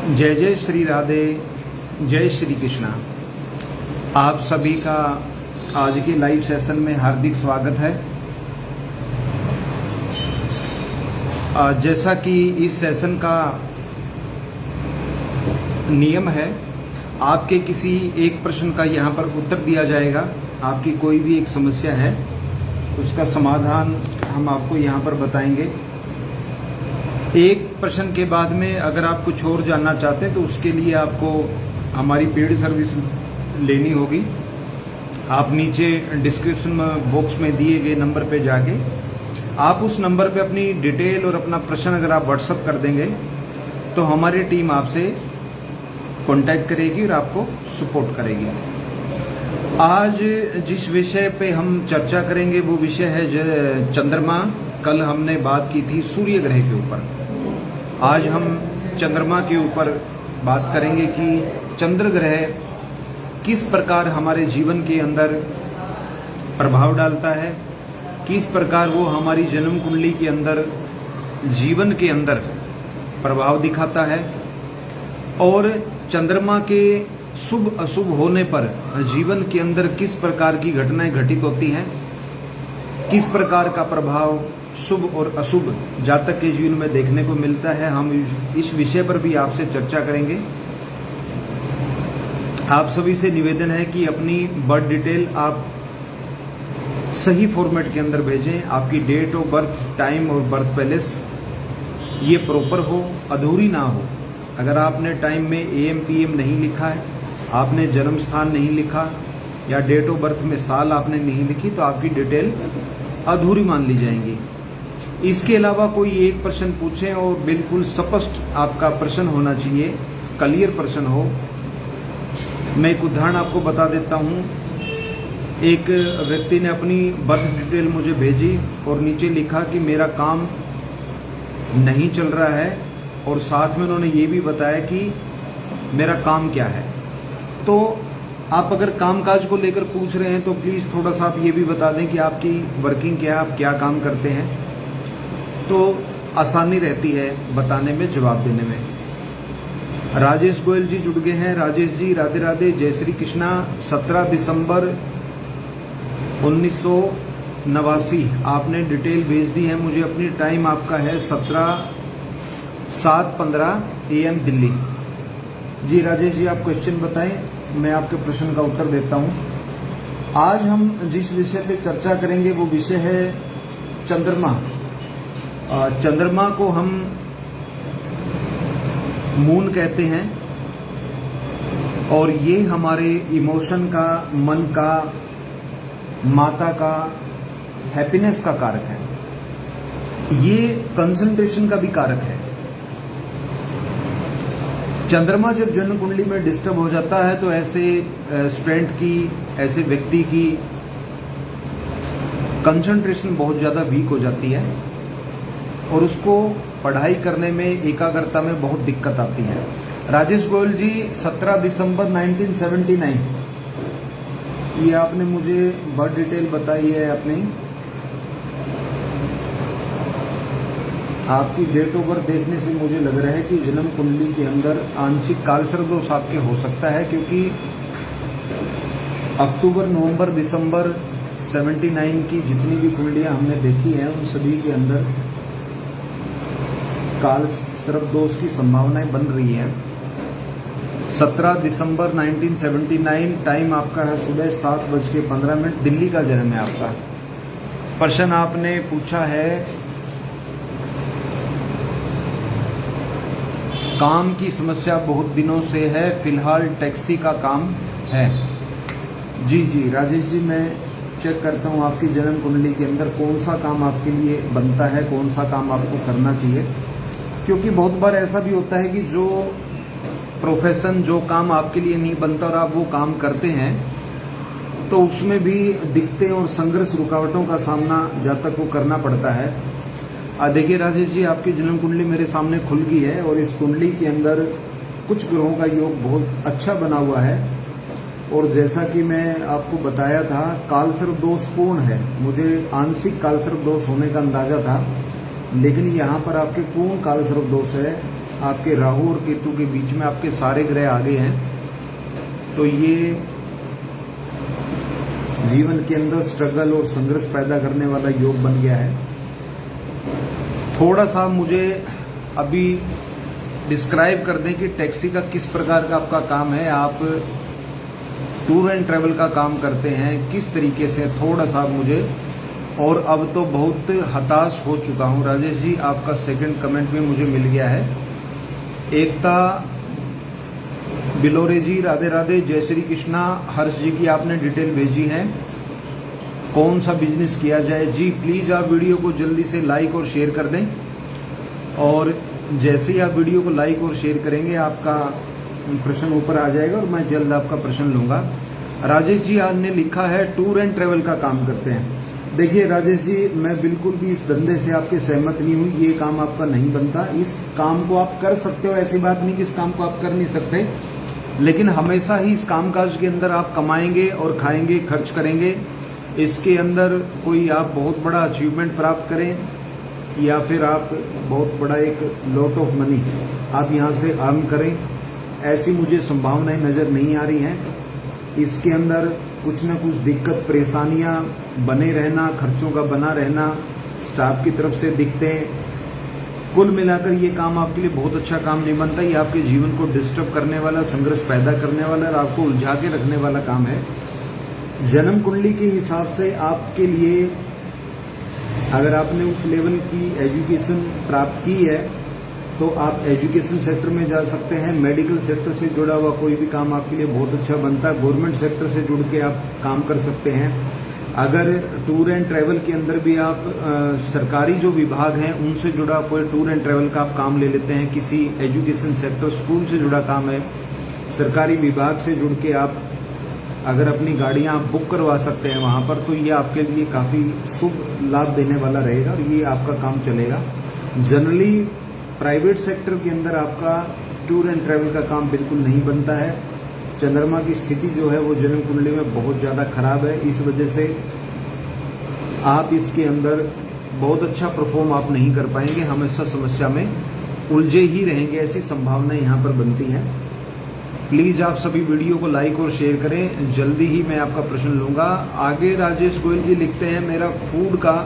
जय जय श्री राधे, जय श्री कृष्णा। आप सभी का आज के लाइव सेशन में हार्दिक स्वागत है। जैसा कि इस सेशन का नियम है, आपके किसी एक प्रश्न का यहाँ पर उत्तर दिया जाएगा। आपकी कोई भी एक समस्या है, उसका समाधान हम आपको यहाँ पर बताएंगे। एक प्रश्न के बाद में अगर आप कुछ और जानना चाहते हैं तो उसके लिए आपको हमारी पेड सर्विस लेनी होगी। आप नीचे डिस्क्रिप्शन बॉक्स में दिए गए नंबर पे जाके आप उस नंबर पे अपनी डिटेल और अपना प्रश्न अगर आप व्हाट्सअप कर देंगे तो हमारी टीम आपसे कांटेक्ट करेगी और आपको सपोर्ट करेगी। आज जिस विषय पे हम चर्चा करेंगे वो विषय है चंद्रमा। कल हमने बात की थी सूर्य ग्रह के ऊपर। आज हम चंद्रमा के ऊपर बात करेंगे कि चंद्र ग्रह किस प्रकार हमारे जीवन के अंदर प्रभाव डालता है, किस प्रकार वो हमारी जन्म कुंडली के अंदर जीवन के अंदर प्रभाव दिखाता है, और चंद्रमा के शुभ अशुभ होने पर जीवन के अंदर किस प्रकार की घटनाएं घटित होती हैं, किस प्रकार का प्रभाव शुभ और अशुभ जातक के जीवन में देखने को मिलता है। हम इस विषय पर भी आपसे चर्चा करेंगे। आप सभी से निवेदन है कि अपनी बर्थ डिटेल आप सही फॉर्मेट के अंदर भेजें। आपकी डेट ऑफ बर्थ, टाइम और बर्थ पैलेस ये प्रॉपर हो, अधूरी ना हो। अगर आपने टाइम में AM PM नहीं लिखा है, आपने जन्म स्थान नहीं लिखा या डेट ऑफ बर्थ में साल आपने नहीं लिखी तो आपकी डिटेल अधूरी मान ली जाएंगी। इसके अलावा कोई एक प्रश्न पूछें और बिल्कुल स्पष्ट आपका प्रश्न होना चाहिए, क्लियर प्रश्न हो। मैं एक उदाहरण आपको बता देता हूँ। एक व्यक्ति ने अपनी बर्थ डिटेल मुझे भेजी और नीचे लिखा कि मेरा काम नहीं चल रहा है, और साथ में उन्होंने ये भी बताया कि मेरा काम क्या है। तो आप अगर कामकाज को लेकर पूछ रहे हैं तो प्लीज़ थोड़ा सा आप ये भी बता दें कि आपकी वर्किंग क्या है, आप क्या काम करते हैं, तो आसानी रहती है बताने में, जवाब देने में। राजेश गोयल जी जुड़ गए हैं। राजेश जी राधे राधे, जय श्री कृष्णा। 17 दिसंबर 1989 आपने डिटेल भेज दी है मुझे। अपनी टाइम आपका है 7:15 AM दिल्ली। जी राजेश जी, आप क्वेश्चन बताएं, मैं आपके प्रश्न का उत्तर देता हूं। आज हम जिस विषय पे चर्चा करेंगे वो विषय है चंद्रमा। चंद्रमा को हम मून कहते हैं, और ये हमारे इमोशन का, मन का, माता का, हैप्पीनेस का कारक है। ये कंसंट्रेशन का भी कारक है। चंद्रमा जब जन्म कुंडली में डिस्टर्ब हो जाता है तो ऐसे स्टूडेंट की, ऐसे व्यक्ति की कंसंट्रेशन बहुत ज़्यादा वीक हो जाती है और उसको पढ़ाई करने में, एकाग्रता में बहुत दिक्कत आती है। राजेश गोयल जी 17 दिसंबर 1979 ये आपने मुझे बर्थ डिटेल बताई है अपनी। आपकी डेट ऑफ बर्थ देखने से मुझे लग रहा है कि जन्म कुंडली के अंदर आंशिक कालसर्प दोष आपके हो सकता है, क्योंकि अक्टूबर, नवंबर, दिसंबर 79 की जितनी भी कुंडलियां हमने देखी हैं उन सभी के अंदर कालसर्प दोष की संभावनाएं बन रही हैं। 17 दिसंबर 1979 टाइम आपका है सुबह 7:15, दिल्ली का जन्म है आपका। प्रश्न आपने पूछा है काम की समस्या बहुत दिनों से है, फिलहाल टैक्सी का काम है। जी राजेश जी, मैं चेक करता हूँ आपकी जन्म कुंडली के अंदर कौन सा काम आपके लिए बनता है, कौन सा काम आपको करना चाहिए। क्योंकि बहुत बार ऐसा भी होता है कि जो प्रोफेशन, जो काम आपके लिए नहीं बनता और आप वो काम करते हैं तो उसमें भी दिक्कतें और संघर्ष, रुकावटों का सामना जातक को करना पड़ता है। देखिए राजेश जी, आपकी जन्म कुंडली मेरे सामने खुल गई है और इस कुंडली के अंदर कुछ ग्रहों का योग बहुत अच्छा बना हुआ है, और जैसा कि मैं आपको बताया था कालसर्प दोष पूर्ण है। मुझे आंशिक कालसर्प दोष होने का अंदाजा था, लेकिन यहाँ पर आपके पूर्ण कालसर्प दोष है। आपके राहु और केतु के बीच में आपके सारे ग्रह आ गए हैं, तो ये जीवन के अंदर स्ट्रगल और संघर्ष पैदा करने वाला योग बन गया है। थोड़ा सा मुझे अभी डिस्क्राइब कर दें कि टैक्सी का किस प्रकार का आपका काम है, आप टूर एंड ट्रैवल का काम करते हैं, किस तरीके से, थोड़ा सा मुझे। और अब तो बहुत हताश हो चुका हूं। राजेश जी, आपका सेकंड कमेंट भी मुझे मिल गया है। एकता बिलोरे जी, राधे राधे, जय श्री कृष्णा। हर्ष जी की आपने डिटेल भेजी है, कौन सा बिजनेस किया जाए। जी प्लीज आप वीडियो को जल्दी से लाइक और शेयर कर दें, और जैसे ही आप वीडियो को लाइक और शेयर करेंगे आपका प्रश्न ऊपर आ जाएगा और मैं जल्द आपका प्रश्न लूंगा। राजेश जी आपने लिखा है टूर एंड ट्रैवल का काम करते हैं। देखिए राजेश जी, मैं बिल्कुल भी इस धंधे से आपके सहमत नहीं हूं। ये काम आपका नहीं बनता। इस काम को आप कर सकते हो, ऐसी बात नहीं कि इस काम को आप कर नहीं सकते, लेकिन हमेशा ही इस कामकाज के अंदर आप कमाएंगे और खाएंगे, खर्च करेंगे। इसके अंदर कोई आप बहुत बड़ा अचीवमेंट प्राप्त करें या फिर आप बहुत बड़ा एक लॉट ऑफ मनी आप यहाँ से अर्न करें, ऐसी मुझे संभावनाएं नजर नहीं आ रही हैं। इसके अंदर कुछ न कुछ दिक्कत परेशानियां बने रहना, खर्चों का बना रहना स्टाफ की तरफ से दिखते हैं। कुल मिलाकर ये काम आपके लिए बहुत अच्छा काम नहीं बनता। ये आपके जीवन को डिस्टर्ब करने वाला, संघर्ष पैदा करने वाला और आपको उलझा के रखने वाला काम है। जन्म कुंडली के हिसाब से आपके लिए, अगर आपने उस लेवल की एजुकेशन प्राप्त की है तो आप एजुकेशन सेक्टर में जा सकते हैं। मेडिकल सेक्टर से जुड़ा हुआ कोई भी काम आपके लिए बहुत अच्छा बनता है। गवर्नमेंट सेक्टर से जुड़ के आप काम कर सकते हैं। अगर टूर एंड ट्रैवल के अंदर भी आप सरकारी जो विभाग हैं उनसे जुड़ा कोई टूर एंड ट्रैवल का आप काम ले लेते हैं, किसी एजुकेशन सेक्टर, स्कूल से जुड़ा काम है, सरकारी विभाग से जुड़ के आप अगर अपनी गाड़ियां आप बुक करवा सकते हैं वहां पर, तो ये आपके लिए काफी शुभ लाभ देने वाला रहेगा और ये आपका काम चलेगा। जनरली प्राइवेट सेक्टर के अंदर आपका टूर एंड ट्रैवल का काम बिल्कुल नहीं बनता है। चंद्रमा की स्थिति जो है वो जन्म कुंडली में बहुत ज्यादा खराब है। इस वजह से आप इसके अंदर बहुत अच्छा परफॉर्म आप नहीं कर पाएंगे, हमेशा समस्या में उलझे ही रहेंगे, ऐसी संभावनाएं यहाँ पर बनती हैं। प्लीज आप सभी वीडियो को लाइक और शेयर करें, जल्दी ही मैं आपका प्रश्न लूंगा। आगे राजेश गोयल जी लिखते हैं, मेरा फूड का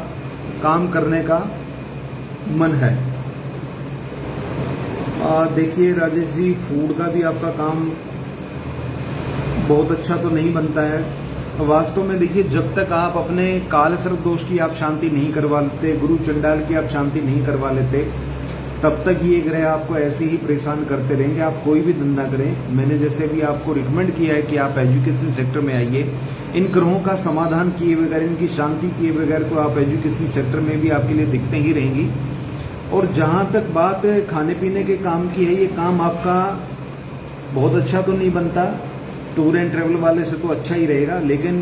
काम करने का मन है। देखिए राजेश जी, फूड का भी आपका काम बहुत अच्छा तो नहीं बनता है। वास्तव में देखिए, जब तक आप अपने काल सर्प दोष की आप शांति नहीं करवा लेते, गुरु चंडाल की आप शांति नहीं करवा लेते, तब तक ये ग्रह आपको ऐसे ही परेशान करते रहेंगे। आप कोई भी धंधा करें, मैंने जैसे भी आपको रिकमेंड किया है कि आप एजुकेशन सेक्टर में आइए, इन ग्रहों का समाधान किए बगैर, इनकी शांति किए बगैर तो आप एजुकेशन सेक्टर में भी आपके लिए दिखते ही रहेंगी। और जहां तक बात खाने पीने के काम की है, ये काम आपका बहुत अच्छा तो नहीं बनता। टूर एंड ट्रैवल वाले से तो अच्छा ही रहेगा, लेकिन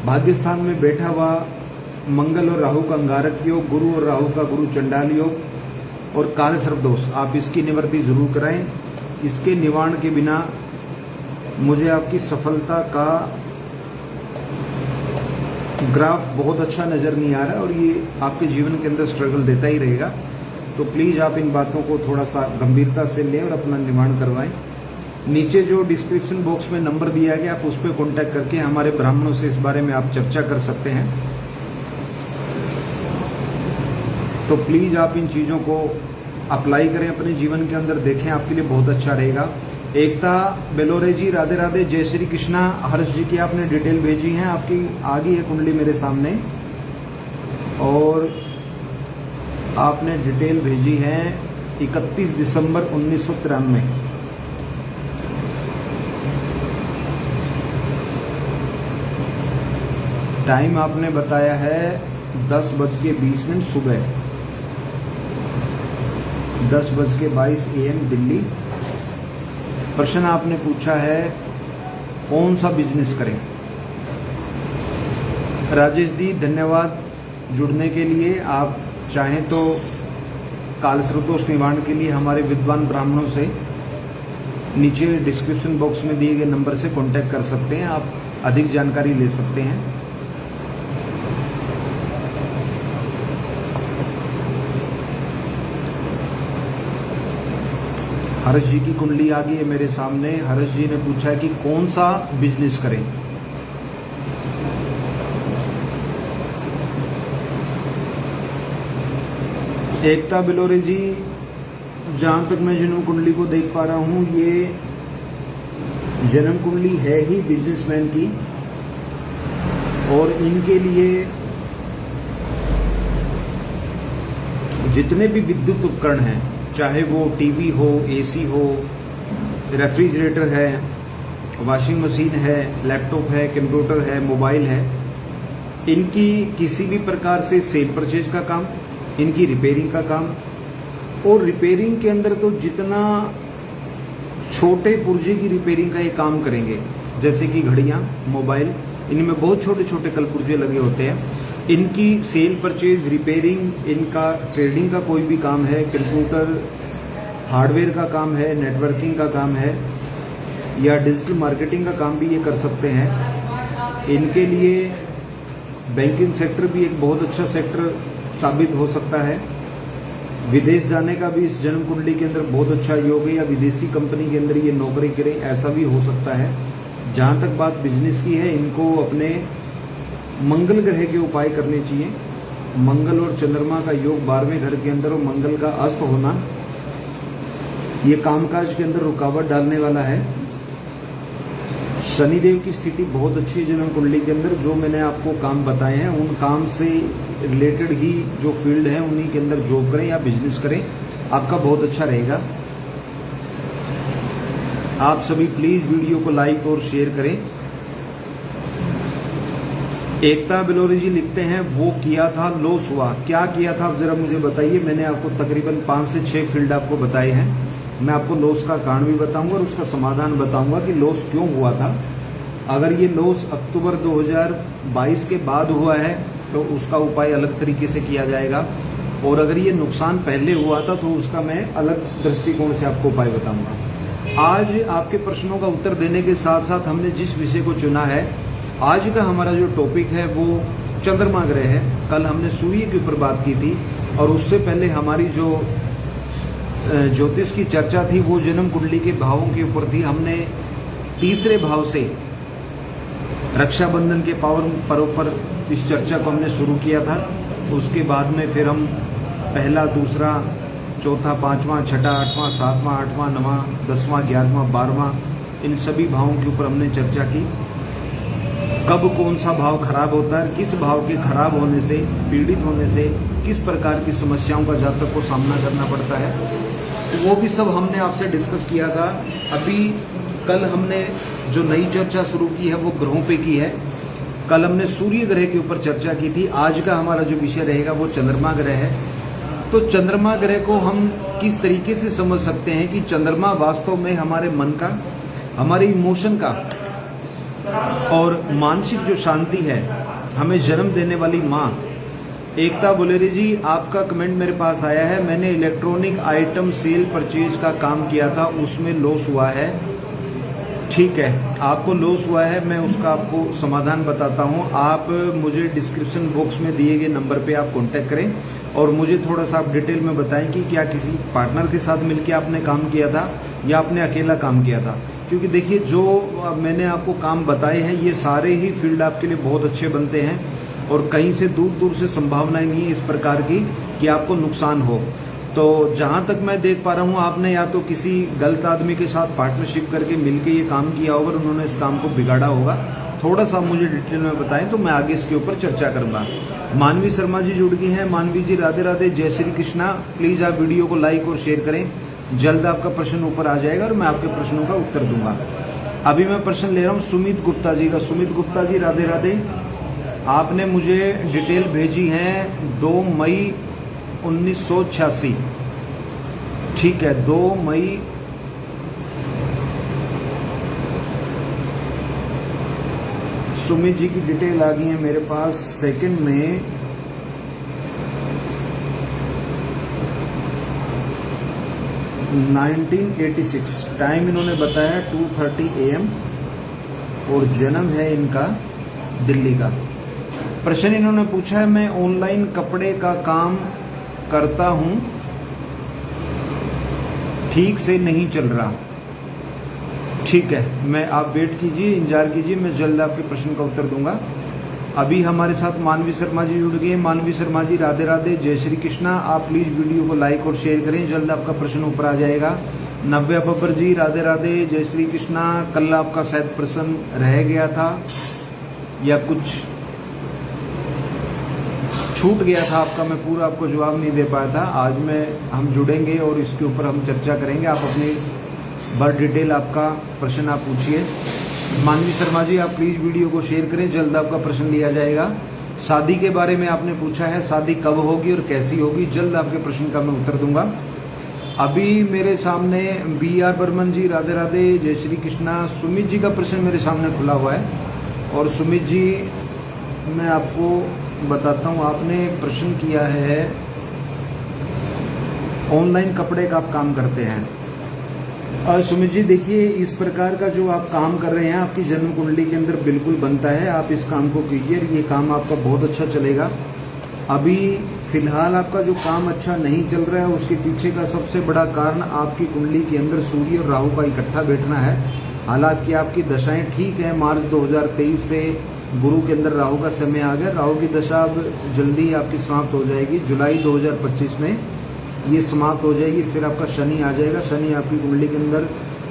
भाग्य स्थान में बैठा हुआ मंगल और राहु का अंगारक योग, गुरु और राहु का गुरु चंडाल योग और काल सर्प दोष, आप इसकी निवृत्ति जरूर कराएं। इसके निवारण के बिना मुझे आपकी सफलता का ग्राफ बहुत अच्छा नजर नहीं आ रहा है और ये आपके जीवन के अंदर स्ट्रगल देता ही रहेगा। तो प्लीज आप इन बातों को थोड़ा सा गंभीरता से लें और अपना निवारण करवाएं। नीचे जो डिस्क्रिप्शन बॉक्स में नंबर दिया गया, आप उस पर कॉन्टैक्ट करके हमारे ब्राह्मणों से इस बारे में आप चर्चा कर सकते हैं। तो प्लीज आप इन चीजों को अप्लाई करें अपने जीवन के अंदर, देखें, आपके लिए बहुत अच्छा रहेगा। एकता बेलोरे जी, राधे राधे, जय श्री कृष्णा। हर्ष जी की आपने डिटेल भेजी है, आपकी आ गई है कुंडली मेरे सामने और आपने डिटेल भेजी है 31 दिसंबर 1993। टाइम आपने बताया है 10:20 सुबह, 10:22 AM दिल्ली। प्रश्न आपने पूछा है कौन सा बिजनेस करें। राजेश जी धन्यवाद जुड़ने के लिए। आप चाहें तो काल सर्प दोष निवारण के लिए हमारे विद्वान ब्राह्मणों से नीचे डिस्क्रिप्शन बॉक्स में दिए गए नंबर से कांटेक्ट कर सकते हैं, आप अधिक जानकारी ले सकते हैं। हर्ष जी की कुंडली आ गई है मेरे सामने। हर्ष जी ने पूछा है कि कौन सा बिजनेस करें। एकता बिलोरे जी, जहां तक मैं जन्म कुंडली को देख पा रहा हूं, ये जन्म कुंडली है ही बिजनेसमैन की, और इनके लिए जितने भी विद्युत उपकरण हैं, चाहे वो टीवी हो, एसी हो, रेफ्रिजरेटर है, वॉशिंग मशीन है, लैपटॉप है, कंप्यूटर है, मोबाइल है, इनकी किसी भी प्रकार से सेल परचेज का काम, इनकी रिपेयरिंग का काम, और रिपेयरिंग के अंदर तो जितना छोटे पुर्जे की रिपेयरिंग का ये काम करेंगे, जैसे कि घड़ियां, मोबाइल, इनमें बहुत छोटे छोटे कलपुर्जे लगे होते हैं, इनकी सेल परचेज, रिपेयरिंग, इनका ट्रेडिंग का कोई भी काम है, कंप्यूटर हार्डवेयर का काम है, नेटवर्किंग का काम है, या डिजिटल मार्केटिंग का काम भी ये कर सकते हैं। इनके लिए बैंकिंग सेक्टर भी एक बहुत अच्छा सेक्टर साबित हो सकता है। विदेश जाने का भी इस जन्म कुंडली के अंदर बहुत अच्छा योग है, या विदेशी कंपनी के अंदर ये नौकरी करें, ऐसा भी हो सकता है। जहां तक बात बिजनेस की है, इनको अपने मंगल ग्रह के उपाय करने चाहिए। मंगल और चंद्रमा का योग 12वें घर के अंदर, और मंगल का अस्त होना ये कामकाज के अंदर रुकावट डालने वाला है। शनिदेव की स्थिति बहुत अच्छी है जन्म कुंडली के अंदर। जो मैंने आपको काम बताए हैं, उन काम से रिलेटेड ही जो फील्ड है, उन्हीं के अंदर जॉब करें या बिजनेस करें, आपका बहुत अच्छा रहेगा। आप सभी प्लीज वीडियो को लाइक और शेयर करें। एकता बिलोरी जी लिखते हैं, वो किया था, लॉस हुआ, क्या किया था आप जरा मुझे बताइए। मैंने आपको तकरीबन 5 से 6 फील्ड आपको बताए हैं। मैं आपको लॉस का कारण भी बताऊंगा और उसका समाधान बताऊंगा कि लॉस क्यों हुआ था। अगर ये लॉस अक्टूबर 2022 के बाद हुआ है तो उसका उपाय अलग तरीके से किया जाएगा, और अगर ये नुकसान पहले हुआ था तो उसका मैं अलग दृष्टिकोण से आपको उपाय बताऊंगा। आज आपके प्रश्नों का उत्तर देने के साथ साथ हमने जिस विषय को चुना है, आज का हमारा जो टॉपिक है वो चंद्रमा ग्रह है। कल हमने सूर्य के ऊपर बात की थी, और उससे पहले हमारी जो ज्योतिष की चर्चा थी वो जन्म कुंडली के भावों के ऊपर थी। हमने तीसरे भाव से रक्षाबंधन के पर्व पर इस चर्चा को हमने शुरू किया था। तो उसके बाद में फिर हम पहला, दूसरा, चौथा, पांचवा, छठा, आठवां, सातवां, आठवां, नवां, 10वां, 11वां, 12वां, इन सभी भावों के ऊपर हमने चर्चा की। कब कौन सा भाव खराब होता है, किस भाव के खराब होने से, पीड़ित होने से किस प्रकार की समस्याओं का जातक को सामना करना पड़ता है, तो वो भी सब हमने आपसे डिस्कस किया था। अभी कल हमने जो नई चर्चा शुरू की है वो ग्रहों पे की है। कल हमने सूर्य ग्रह के ऊपर चर्चा की थी। आज का हमारा जो विषय रहेगा वो चंद्रमा ग्रह है। तो चंद्रमा ग्रह को हम किस तरीके से समझ सकते हैं कि चंद्रमा वास्तव में हमारे मन का, हमारे इमोशन का और मानसिक जो शांति है, हमें जन्म देने वाली माँ। एकता बिलोरे जी, आपका कमेंट मेरे पास आया है, मैंने इलेक्ट्रॉनिक आइटम सेल परचेज का काम किया था, उसमें लॉस हुआ है। ठीक है, आपको लॉस हुआ है, मैं उसका आपको समाधान बताता हूँ। आप मुझे डिस्क्रिप्शन बॉक्स में दिए गए नंबर पे आप कांटेक्ट करें और मुझे थोड़ा सा आप डिटेल में बताएं कि क्या किसी पार्टनर के साथ मिलकर आपने काम किया था या आपने अकेला काम किया था। क्योंकि देखिए, जो मैंने आपको काम बताए हैं ये सारे ही फील्ड आपके लिए बहुत अच्छे बनते हैं, और कहीं से दूर दूर से संभावनाएं नहीं है इस प्रकार की कि आपको नुकसान हो। तो जहां तक मैं देख पा रहा हूं, आपने या तो किसी गलत आदमी के साथ पार्टनरशिप करके मिलके ये काम किया होगा और उन्होंने इस काम को बिगाड़ा होगा। थोड़ा सा मुझे डिटेल में बताएं तो मैं आगे इसके ऊपर चर्चा करूंगा। मानवी शर्मा जी जुड़ गई हैं। मानवी जी, राधे राधे, जय श्री कृष्णा। प्लीज आप वीडियो को लाइक और शेयर करें, जल्द आपका प्रश्न ऊपर आ जाएगा और मैं आपके प्रश्नों का उत्तर दूंगा। अभी मैं प्रश्न ले रहा हूँ सुमित गुप्ता जी का। सुमित गुप्ता जी, राधे राधे। आपने मुझे डिटेल भेजी है 2 मई 1986। ठीक है, 2 मई सुमित जी की डिटेल आ गई है मेरे पास। सेकंड में 1986 टाइम इन्होंने बताया 2:30 AM और जन्म है इनका दिल्ली का। प्रश्न इन्होंने पूछा है, मैं ऑनलाइन कपड़े का काम करता हूं, ठीक से नहीं चल रहा। ठीक है, मैं आप वेट कीजिए, इंतजार कीजिए, मैं जल्द आपके प्रश्न का उत्तर दूंगा। अभी हमारे साथ मानवी शर्मा जी जुड़ गए। मानवी शर्मा जी, राधे राधे, जय श्री कृष्णा। आप प्लीज वीडियो को लाइक और शेयर करें, जल्द आपका प्रश्न ऊपर आ जाएगा। नव्या बब्बर जी, राधे राधे, जय श्री कृष्णा। कल आपका शायद प्रश्न रह गया था या कुछ छूट गया था आपका, मैं पूरा आपको जवाब नहीं दे पाया था। आज हम जुड़ेंगे और इसके ऊपर हम चर्चा करेंगे। आप अपनी बड़ डिटेल आपका प्रश्न आप पूछिए। मानवी शर्मा जी, आप प्लीज वीडियो को शेयर करें, जल्द आपका प्रश्न लिया जाएगा। शादी के बारे में आपने पूछा है, शादी कब होगी और कैसी होगी, जल्द आपके प्रश्न का मैं उत्तर दूंगा। अभी मेरे सामने BR बर्मन जी, राधे राधे, जय श्री कृष्णा। सुमित जी का प्रश्न मेरे सामने खुला हुआ है और सुमित जी मैं आपको बताता हूँ, आपने प्रश्न किया है ऑनलाइन कपड़े का आप काम करते हैं। और सुमित जी देखिए, इस प्रकार का जो आप काम कर रहे हैं आपकी जन्म कुंडली के अंदर बिल्कुल बनता है, आप इस काम को कीजिए, ये काम आपका बहुत अच्छा चलेगा। अभी फिलहाल आपका जो काम अच्छा नहीं चल रहा है उसके पीछे का सबसे बड़ा कारण आपकी कुंडली के अंदर सूर्य और राहु का इकट्ठा बैठना है। हालांकि आपकी दशाएं ठीक है, मार्च 2023 से गुरु के अंदर राहु का समय आ गया, राहु की दशा अब जल्दी आपकी समाप्त हो जाएगी, जुलाई 2025 में ये समाप्त हो जाएगी। फिर आपका शनि आ जाएगा। शनि आपकी कुंडली के अंदर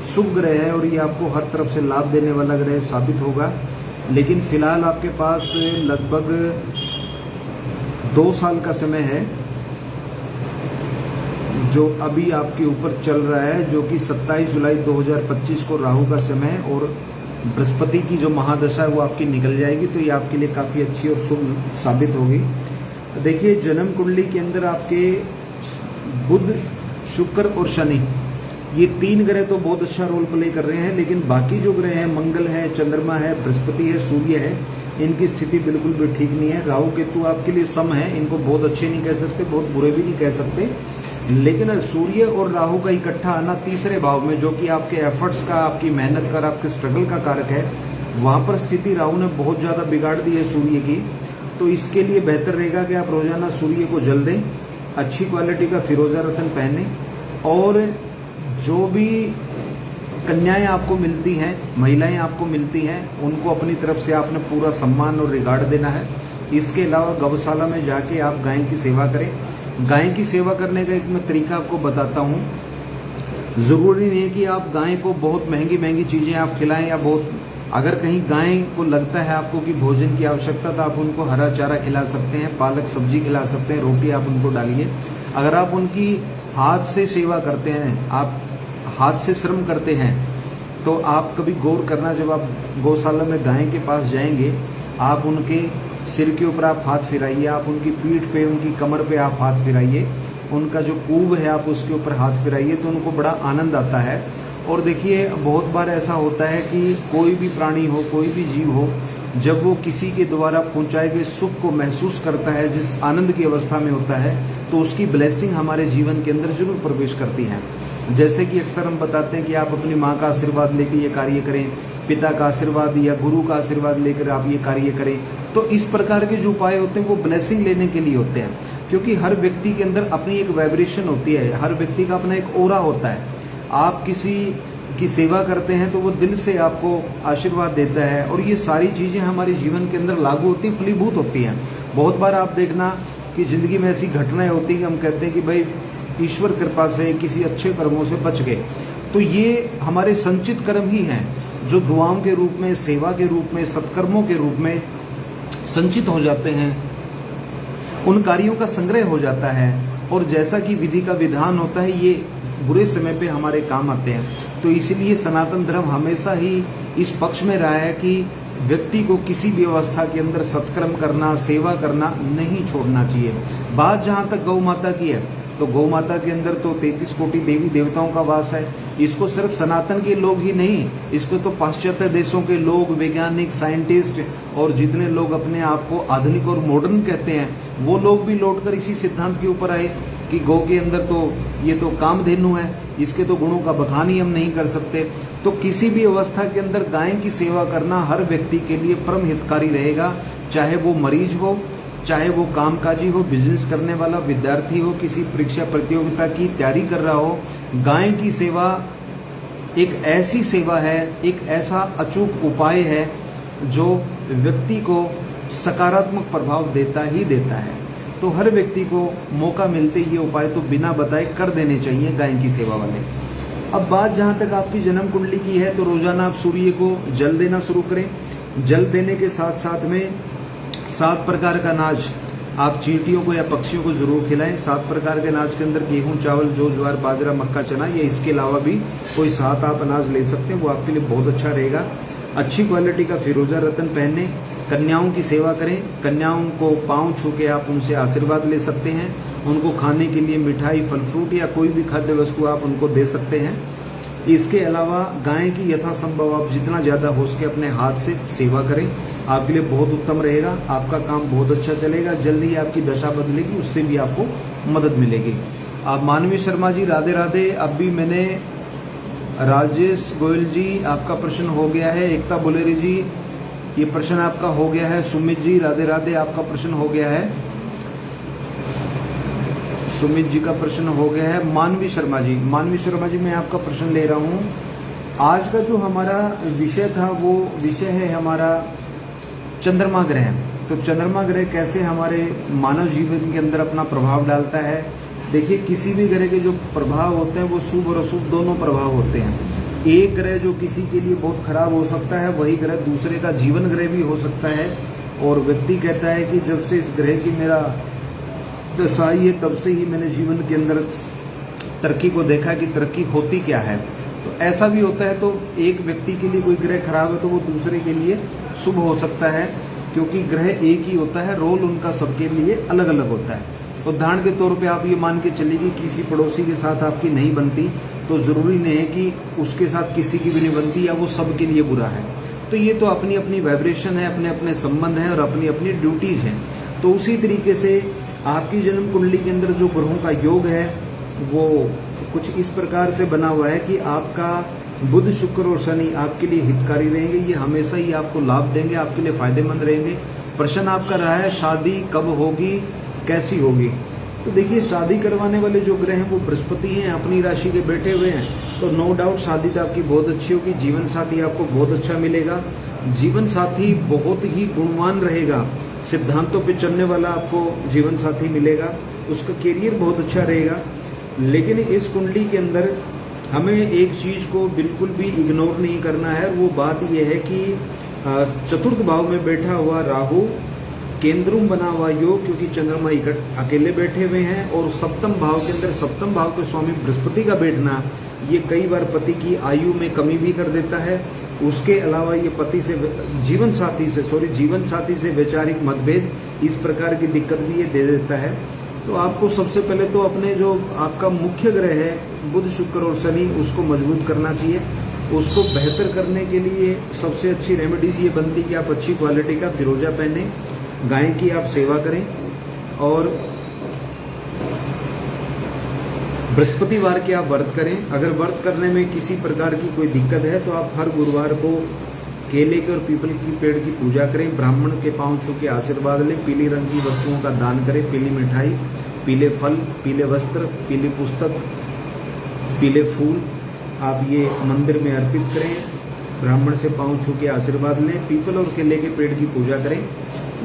शुभ ग्रह है और ये आपको हर तरफ से लाभ देने वाला ग्रह साबित होगा। लेकिन फिलहाल आपके पास लगभग 2 साल का समय है जो अभी आपके ऊपर चल रहा है, जो कि 27 जुलाई 2025 को राहु का समय है और बृहस्पति की जो महादशा है वो आपकी निकल जाएगी, तो ये आपके लिए काफ़ी अच्छी और शुभ साबित होगी। देखिए, जन्म कुंडली के अंदर आपके बुध, शुक्र और शनि, ये 3 ग्रह तो बहुत अच्छा रोल प्ले कर रहे हैं, लेकिन बाकी जो ग्रह हैं, मंगल है, चंद्रमा है, बृहस्पति है, सूर्य है, इनकी स्थिति बिल्कुल भी ठीक नहीं है। राहु केतु आपके लिए सम है, इनको बहुत अच्छे नहीं कह सकते, बहुत बुरे भी नहीं कह सकते, लेकिन सूर्य और राहु का इकट्ठा आना तीसरे भाव में, जो कि आपके एफर्ट्स का, आपकी मेहनत का, आपके स्ट्रगल का कारक है, वहां पर स्थिति राहु ने बहुत ज्यादा बिगाड़ दी है सूर्य की। तो इसके लिए बेहतर रहेगा कि आप रोजाना सूर्य को जल दें, अच्छी क्वालिटी का फिरोजा रतन पहने, और जो भी कन्याएं आपको मिलती हैं, महिलाएं आपको मिलती हैं, उनको अपनी तरफ से आपने पूरा सम्मान और रिगार्ड देना है। इसके अलावा गौशाला में जाके आप गाय की सेवा करें। गाय की सेवा करने का एक मैं तरीका आपको बताता हूँ। जरूरी नहीं है कि आप गाय को बहुत महंगी महंगी चीजें आप खिलाएं, या बहुत, अगर कहीं गाय को लगता है आपको कि भोजन की आवश्यकता, तो आप उनको हरा चारा खिला सकते हैं, पालक सब्जी खिला सकते हैं, रोटी आप उनको डालिए। अगर आप उनकी हाथ से सेवा करते हैं, आप हाथ से श्रम करते हैं, तो आप कभी गौर करना, जब आप गौशाला में गाय के पास जाएंगे, आप उनके सिर के ऊपर आप हाथ फिराइए, आप उनकी पीठ पे, उनकी कमर पे आप हाथ फिराइए, उनका जो कूब है आप उसके ऊपर हाथ फिराइए, तो उनको बड़ा आनंद आता है। और देखिए, बहुत बार ऐसा होता है कि कोई भी प्राणी हो, कोई भी जीव हो, जब वो किसी के द्वारा पहुंचाए गए सुख को महसूस करता है, जिस आनंद की अवस्था में होता है, तो उसकी ब्लेसिंग हमारे जीवन के अंदर जरूर प्रवेश करती है। जैसे कि अक्सर हम बताते हैं कि आप अपनी माँ का आशीर्वाद लेकर ये कार्य करें, पिता का आशीर्वाद या गुरु का आशीर्वाद लेकर आप ये कार्य करें। तो इस प्रकार के जो उपाय होते हैं वो ब्लेसिंग लेने के लिए होते हैं, क्योंकि हर व्यक्ति के अंदर अपनी एक वाइब्रेशन होती है, हर व्यक्ति का अपना एक ऑरा होता है। आप किसी की सेवा करते हैं तो वो दिल से आपको आशीर्वाद देता है, और ये सारी चीजें हमारे जीवन के अंदर लागू होती, फलीभूत होती हैं। बहुत बार आप देखना कि जिंदगी में ऐसी घटनाएं होती हैं कि हम कहते हैं कि भाई ईश्वर कृपा से किसी अच्छे कर्मों से बच गए, तो ये हमारे संचित कर्म ही हैं जो दुआओं के रूप में, सेवा के रूप में, सत्कर्मों के रूप में संचित हो जाते हैं। उन कार्यों का संग्रह हो जाता है, और जैसा कि विधि का विधान होता है, ये बुरे समय पे हमारे काम आते हैं। तो इसलिए सनातन धर्म हमेशा ही इस पक्ष में रहा है कि व्यक्ति को किसी भी अवस्था के अंदर सत्कर्म करना, सेवा करना नहीं छोड़ना चाहिए। बात जहां तक गौ माता की है, तो गौ माता के अंदर तो 33 कोटि देवी देवताओं का वास है। इसको सिर्फ सनातन के लोग ही नहीं, इसको तो पाश्चात्य देशों के लोग, वैज्ञानिक, साइंटिस्ट, और जितने लोग अपने आप को आधुनिक और मॉडर्न कहते हैं, वो लोग भी लौटकर इसी सिद्धांत के ऊपर आए कि गौ के अंदर तो ये तो कामधेनु है, इसके तो गुणों का बखान ही हम नहीं कर सकते। तो किसी भी अवस्था के अंदर गाय की सेवा करना हर व्यक्ति के लिए परम हितकारी रहेगा, चाहे वो मरीज हो, चाहे वो कामकाजी हो, बिजनेस करने वाला, विद्यार्थी हो, किसी परीक्षा प्रतियोगिता की तैयारी कर रहा हो, गाय की सेवा एक ऐसी सेवा है, एक ऐसा अचूक उपाय है जो व्यक्ति को सकारात्मक प्रभाव देता ही देता है। तो हर व्यक्ति को मौका मिलते ये उपाय तो बिना बताए कर देने चाहिए गाय की सेवा वाले। अब बात जहाँ तक आपकी जन्म कुंडली की है, तो रोजाना आप सूर्य को जल देना शुरू करें। जल देने के साथ साथ में 7 प्रकार का अनाज आप चींटियों को या पक्षियों को जरूर खिलाएं। 7 प्रकार के अनाज के अंदर गेहूं, चावल, जौ, ज्वार, बाजरा, मक्का, चना, या इसके अलावा भी कोई 7 आप अनाज ले सकते हैं, वो आपके लिए बहुत अच्छा रहेगा। अच्छी क्वालिटी का फिरोजा रत्न पहने। कन्याओं की सेवा करें। कन्याओं को पांव छू के आप उनसे आशीर्वाद ले सकते हैं। उनको खाने के लिए मिठाई, फल फ्रूट या कोई भी खाद्य वस्तु आप उनको दे सकते हैं। इसके अलावा गाय की यथासंभव आप जितना ज़्यादा हो सके अपने हाथ से सेवा करें, आपके लिए बहुत उत्तम रहेगा। आपका काम बहुत अच्छा चलेगा, जल्दी ही आपकी दशा बदलेगी, उससे भी आपको मदद मिलेगी। आप मानवी शर्मा जी, राधे राधे। अब भी मैंने राजेश गोयल जी, आपका प्रश्न हो गया है। एकता बोलेरी जी, ये प्रश्न आपका हो गया है। सुमित जी, राधे राधे, आपका प्रश्न हो गया है। सुमित जी का प्रश्न हो गया है। मानवी शर्मा जी, मैं आपका प्रश्न ले रहा हूँ। आज का जो हमारा विषय था वो विषय है हमारा चंद्रमा ग्रह। तो चंद्रमा ग्रह कैसे हमारे मानव जीवन के अंदर अपना प्रभाव डालता है। देखिए, किसी भी ग्रह के जो प्रभाव होते हैं वो शुभ और अशुभ दोनों प्रभाव होते हैं। एक ग्रह जो किसी के लिए बहुत खराब हो सकता है, वही ग्रह दूसरे का जीवन ग्रह भी हो सकता है। और व्यक्ति कहता है कि जब से इस ग्रह की मेरा दशा आई है, तब से ही मैंने जीवन के अंदर तरक्की को देखा कि तरक्की होती क्या है। तो ऐसा भी होता है। तो एक व्यक्ति के लिए कोई ग्रह खराब है तो वो दूसरे के लिए शुभ हो सकता है, क्योंकि ग्रह एक ही होता है, रोल उनका सबके लिए अलग अलग होता है। उदाहरण के तौर पे आप ये मान के चलिए कि किसी पड़ोसी के साथ आपकी नहीं बनती, तो जरूरी नहीं है कि उसके साथ किसी की भी नहीं बनती या वो सबके लिए बुरा है। तो ये तो अपनी अपनी वाइब्रेशन है, अपने अपने संबंध हैं और अपनी अपनी ड्यूटीज हैं। तो उसी तरीके से आपकी जन्म कुंडली के अंदर जो ग्रहों का योग है वो कुछ इस प्रकार से बना हुआ है कि आपका बुध, शुक्र और शनि आपके लिए हितकारी रहेंगे। ये हमेशा ही आपको लाभ देंगे, आपके लिए फायदेमंद रहेंगे। प्रश्न आपका रहा है शादी कब होगी, कैसी होगी। तो देखिए, शादी करवाने वाले जो ग्रह हैं वो बृहस्पति हैं, अपनी राशि के बैठे हुए हैं। तो नो डाउट शादी तो आपकी बहुत अच्छी होगी। जीवन साथी आपको बहुत अच्छा मिलेगा। जीवन साथी बहुत ही गुणवान रहेगा, सिद्धांतों पे चलने वाला आपको जीवन साथी मिलेगा। उसका करियर बहुत अच्छा रहेगा। लेकिन इस कुंडली के अंदर हमें एक चीज को बिल्कुल भी इग्नोर नहीं करना है। वो बात यह है कि चतुर्थ भाव में बैठा हुआ राहु, केंद्रुम बना हुआ योग, क्योंकि चंद्रमा अकेले बैठे हुए हैं, और सप्तम भाव के अंदर सप्तम भाव के स्वामी बृहस्पति का बैठना ये कई बार पति की आयु में कमी भी कर देता है। उसके अलावा ये पति से जीवन साथी से वैचारिक मतभेद, इस प्रकार की दिक्कत भी ये दे देता है। तो आपको सबसे पहले तो अपने जो आपका मुख्य ग्रह है बुध, शुक्र और शनि, उसको मजबूत करना चाहिए। उसको बेहतर करने के लिए सबसे अच्छी रेमेडीज ये बनती कि आप अच्छी क्वालिटी का फिरोजा पहने, गाय की आप सेवा करें, और बृहस्पतिवार के आप व्रत करें। अगर व्रत करने में किसी प्रकार की कोई दिक्कत है तो आप हर गुरुवार को केले के और पीपल की पेड़ की पूजा करें, ब्राह्मण के पांव छू के आशीर्वाद लें, पीली रंग की वस्तुओं का दान करें, पीली मिठाई, पीले फल, पीले वस्त्र, पीली पुस्तक, पीले फूल आप ये मंदिर में अर्पित करें, ब्राह्मण से पांव छू के आशीर्वाद लें, पीपल और केले के पेड़ की पूजा करें,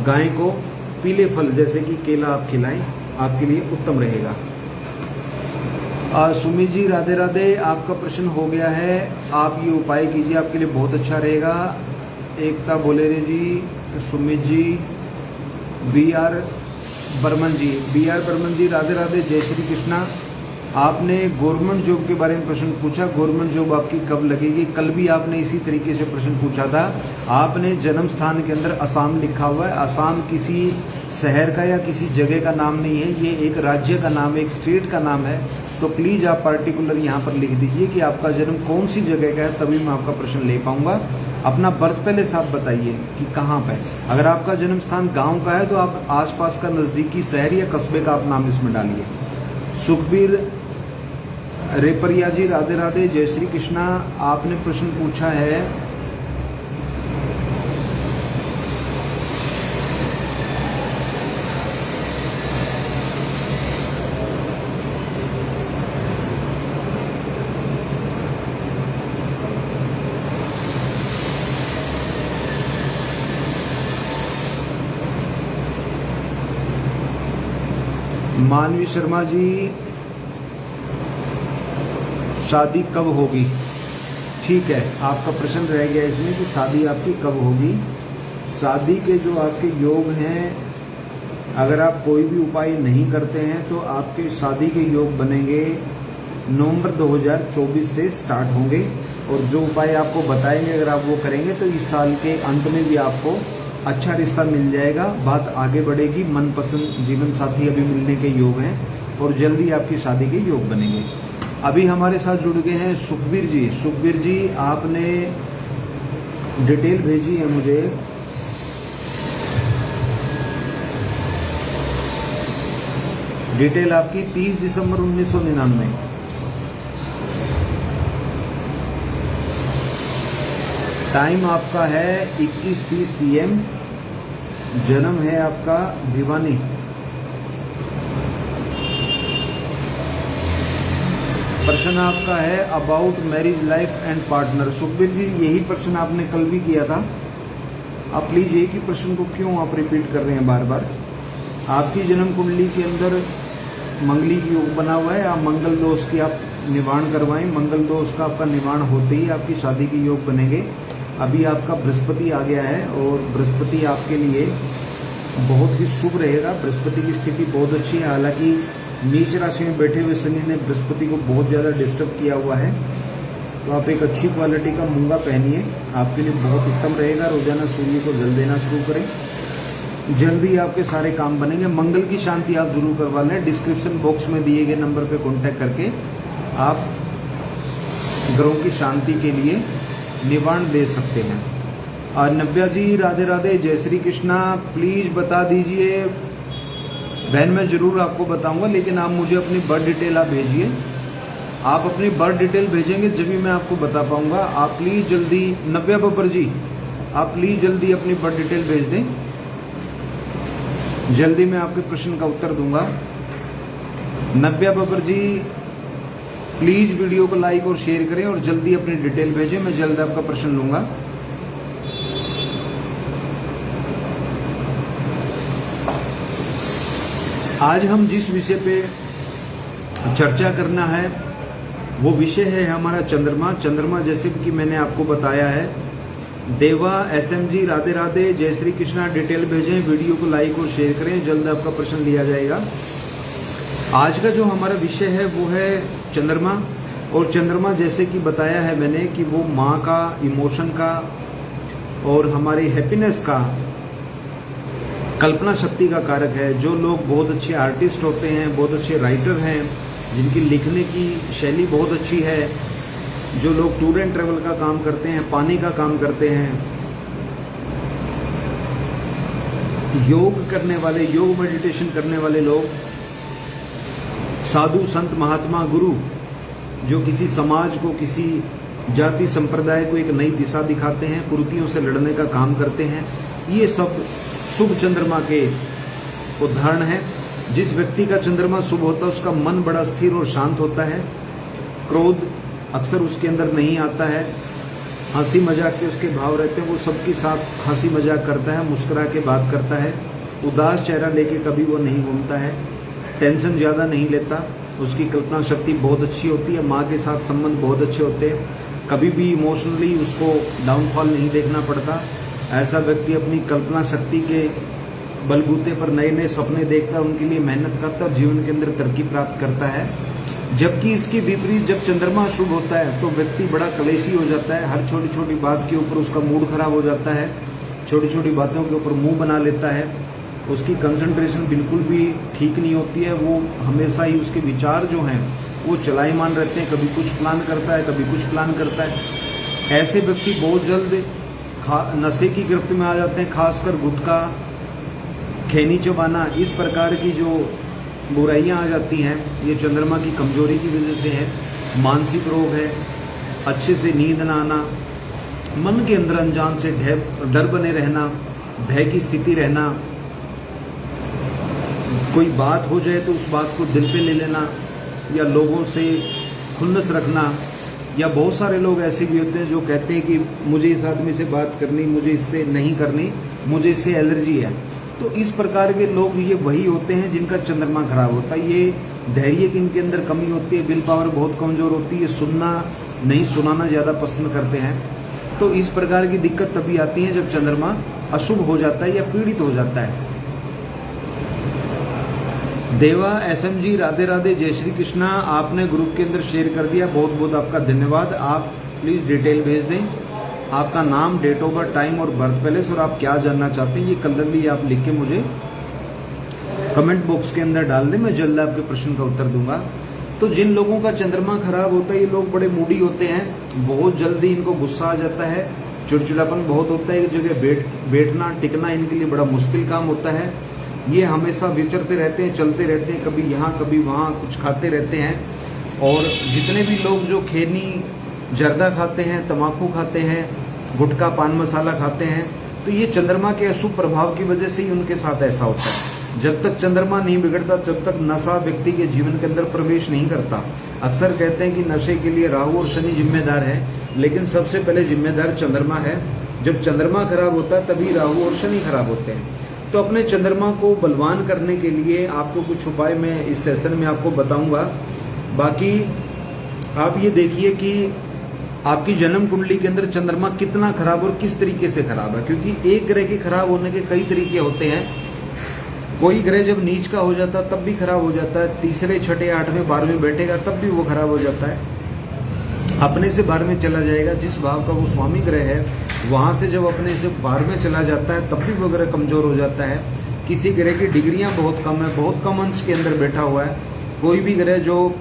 गाय को पीले फल जैसे कि केला आप खिलाएं, आपके लिए उत्तम रहेगा। सुमित जी, राधे राधे, आपका प्रश्न हो गया है। आप ये उपाय कीजिए, आपके लिए बहुत अच्छा रहेगा। एकता बोलेरे जी, सुमित जी, बी आर बर्मन जी, राधे राधे, जय श्री कृष्णा। आपने गवर्नमेंट जॉब के बारे में प्रश्न पूछा। गवर्नमेंट जॉब आपकी कब लगेगी? कल भी आपने इसी तरीके से प्रश्न पूछा था। आपने जन्म स्थान के अंदर असम लिखा हुआ है। असम किसी शहर का या किसी जगह का नाम नहीं है, ये एक राज्य का नाम है, एक स्टेट का नाम है। तो प्लीज़ आप पार्टिकुलर यहाँ पर लिख दीजिए कि आपका जन्म कौन सी जगह का है, तभी मैं आपका प्रश्न ले पाऊंगा। अपना बर्थ पहले साफ बताइए कि कहाँ पे। अगर आपका जन्म स्थान गाँव का है तो आप आसपास का नज़दीकी शहर या कस्बे का आप नाम इसमें डालिए। सुखबीर रेपरिया जी, राधे राधे, जय श्री कृष्णा। आपने प्रश्न पूछा है मानवी शर्मा जी, शादी कब होगी? ठीक है, आपका प्रश्न रह गया इसमें कि शादी आपकी कब होगी। शादी के जो आपके योग हैं, अगर आप कोई भी उपाय नहीं करते हैं तो आपके शादी के योग बनेंगे नवंबर 2024 से स्टार्ट होंगे। और जो उपाय आपको बताएंगे अगर आप वो करेंगे तो इस साल के अंत में भी आपको अच्छा रिश्ता मिल जाएगा, बात आगे बढ़ेगी, मनपसंद जीवन साथी अभी मिलने के योग हैं और जल्दी आपकी शादी के योग बनेंगे। अभी हमारे साथ जुड़ गए हैं सुखबीर जी। सुखबीर जी, आपने डिटेल भेजी है मुझे। डिटेल आपकी 30 दिसंबर 1999। टाइम आपका है 21:30 PM। जन्म है आपका भिवानी। प्रश्न आपका है about marriage life and partner. Sukhbir ji, यही प्रश्न आपने कल भी किया था। आप प्लीज एक ही प्रश्न को क्यों आप रिपीट कर रहे हैं बार बार? आपकी जन्म कुंडली के अंदर मंगली की योग बना हुआ है। आप मंगल दोष की आप निवारण करवाएं। मंगल दोष का आपका निवारण होते ही आपकी शादी के योग बनेंगे। अभी आपका बृहस्पति आ गया है और बृहस्पति आपके लिए बहुत ही शुभ रहेगा। बृहस्पति की स्थिति बहुत अच्छी है। हालांकि नीच राशि में बैठे हुए शनि ने बृहस्पति को बहुत ज़्यादा डिस्टर्ब किया हुआ है, तो आप एक अच्छी क्वालिटी का मूंगा पहनिए, आपके लिए बहुत उत्तम रहेगा। रोजाना सूर्य को जल देना शुरू करें, जल्दी आपके सारे काम बनेंगे। मंगल की शांति आप जरूर करवा लें। डिस्क्रिप्शन बॉक्स में दिए गए नंबर पर कॉन्टैक्ट करके आप ग्रहों की शांति के लिए निवारण दे सकते हैं। और नव्या जी, राधे राधे, जय श्री कृष्णा। प्लीज बता दीजिए बहन, मैं जरूर आपको बताऊंगा, लेकिन आप मुझे अपनी बर्थ डिटेल आप भेजिए। आप अपनी बर्थ डिटेल भेजेंगे जब भी मैं आपको बता पाऊंगा। आप प्लीज जल्दी, नव्या बब्बर जी, आप प्लीज जल्दी अपनी बर्थ डिटेल भेज दें, जल्दी मैं आपके प्रश्न का उत्तर दूंगा। नव्या बब्बर जी, प्लीज वीडियो को लाइक और शेयर करें और जल्दी अपनी डिटेल भेजें, मैं जल्द आपका प्रश्न लूंगा। आज हम जिस विषय पे चर्चा करना है वो विषय है हमारा चंद्रमा। चंद्रमा जैसे कि मैंने आपको बताया है। देवा SMG, राधे राधे, जय श्री कृष्णा। डिटेल भेजें, वीडियो को लाइक और शेयर करें, जल्द आपका प्रश्न लिया जाएगा। आज का जो हमारा विषय है वो है चंद्रमा। और चंद्रमा जैसे कि बताया है मैंने कि वो माँ का, इमोशन का और हमारी हैप्पीनेस का, कल्पना शक्ति का कारक है। जो लोग बहुत अच्छे आर्टिस्ट होते हैं, बहुत अच्छे राइटर हैं, जिनकी लिखने की शैली बहुत अच्छी है, जो लोग टूर एंड ट्रेवल का काम करते हैं, पानी का काम करते हैं, योग करने वाले, योग मेडिटेशन करने वाले लोग, साधु संत महात्मा गुरु, जो किसी समाज को, किसी जाति संप्रदाय को एक नई दिशा दिखाते हैं, कुरीतियों से लड़ने का काम करते हैं, ये सब शुभ चंद्रमा के उदाहरण है। जिस व्यक्ति का चंद्रमा शुभ होता है उसका मन बड़ा स्थिर और शांत होता है। क्रोध अक्सर उसके अंदर नहीं आता है। हंसी मजाक के उसके भाव रहते हैं। वो सबके साथ हंसी मजाक करता है, मुस्कुरा के बात करता है। उदास चेहरा लेके कभी वो नहीं घूमता है। टेंशन ज़्यादा नहीं लेता। उसकी कल्पना शक्ति बहुत अच्छी होती है। माँ के साथ संबंध बहुत अच्छे होते हैं। कभी भी इमोशनली उसको डाउनफॉल नहीं देखना पड़ता। ऐसा व्यक्ति अपनी कल्पना शक्ति के बलबूते पर नए नए सपने देखता है, उनके लिए मेहनत करता है और जीवन के अंदर तरक्की प्राप्त करता है। जबकि इसके विपरीत जब चंद्रमा शुभ होता है तो व्यक्ति बड़ा कलेशी हो जाता है। हर छोटी छोटी बात के ऊपर उसका मूड खराब हो जाता है। छोटी छोटी बातों के ऊपर मुंह बना लेता है। उसकी कंसंट्रेशन बिल्कुल भी ठीक नहीं होती है। वो हमेशा ही उसके विचार जो हैं वो चलायमान रहते हैं। कभी कुछ प्लान करता है, कभी कुछ प्लान करता है। ऐसे व्यक्ति बहुत जल्द नशे की गिरफ्त में आ जाते हैं। खासकर गुटखा, खैनी चबाना, इस प्रकार की जो बुराइयां आ जाती हैं ये चंद्रमा की कमजोरी की वजह से है। मानसिक रोग है, अच्छे से नींद ना आना, मन के अंदर अनजान से डर बने रहना, भय की स्थिति रहना, कोई बात हो जाए तो उस बात को दिल पे ले लेना, या लोगों से खुन्नस रखना, या बहुत सारे लोग ऐसे भी होते हैं जो कहते हैं कि मुझे इस आदमी से बात करनी, मुझे इससे नहीं करनी, मुझे इससे एलर्जी है। तो इस प्रकार के लोग ये वही होते हैं जिनका चंद्रमा खराब होता है। ये धैर्य की इनके अंदर कमी होती है, विल पावर बहुत कमजोर होती है, सुनना नहीं सुनाना ज्यादा पसंद करते हैं। तो इस प्रकार की दिक्कत तभी आती है जब चंद्रमा अशुभ हो जाता है या पीड़ित हो जाता है। देवा एसएम जी, राधे राधे, जय श्री कृष्णा। आपने ग्रुप के अंदर शेयर कर दिया, बहुत बहुत आपका धन्यवाद। आप प्लीज डिटेल भेज दें, आपका नाम, डेट ऑफ बर्थ, टाइम और बर्थ पैलेस, और आप क्या जानना चाहते हैं ये क्लियरली आप लिख के मुझे कमेंट बॉक्स के अंदर डाल दें। मैं जल्द आपके प्रश्न का उत्तर दूंगा। तो जिन लोगों का चंद्रमा खराब होता है ये लोग बड़े मूडी होते हैं, बहुत जल्दी इनको गुस्सा आ जाता है, चिड़चिड़ापन बहुत होता है, एक जगह बैठना टिकना इनके लिए बड़ा मुश्किल काम होता है। ये हमेशा विचरते रहते हैं, चलते रहते हैं, कभी यहाँ कभी वहाँ, कुछ खाते रहते हैं। और जितने भी लोग जो खैनी जर्दा खाते हैं, तम्बाकू खाते हैं, गुटखा पान मसाला खाते हैं, तो ये चंद्रमा के अशुभ प्रभाव की वजह से ही उनके साथ ऐसा होता है। जब तक चंद्रमा नहीं बिगड़ता जब तक नशा व्यक्ति के जीवन के अंदर प्रवेश नहीं करता। अक्सर कहते हैं कि नशे के लिए राहु और शनि जिम्मेदार है, लेकिन सबसे पहले जिम्मेदार चंद्रमा है। जब चंद्रमा खराब होता है तभी राहु और शनि खराब होते हैं। तो अपने चंद्रमा को बलवान करने के लिए आपको कुछ उपाय मैं इस सेशन में आपको बताऊंगा। बाकी आप ये देखिए कि आपकी जन्म कुंडली के अंदर चंद्रमा कितना खराब और किस तरीके से खराब है, क्योंकि एक ग्रह के खराब होने के कई तरीके होते हैं। कोई ग्रह जब नीच का हो जाता तब भी खराब हो जाता है, तीसरे छठे आठवें 12वें बैठेगा तब भी वो खराब हो जाता है, अपने से 12वें चला जाएगा। जिस भाव का वो स्वामी ग्रह है वहां से जब अपने से 12वें चला जाता है तब भी वो ग्रह कमजोर हो जाता है। किसी ग्रह की डिग्रियां बहुत कम है, बहुत कम अंश के अंदर बैठा हुआ है। कोई भी ग्रह जो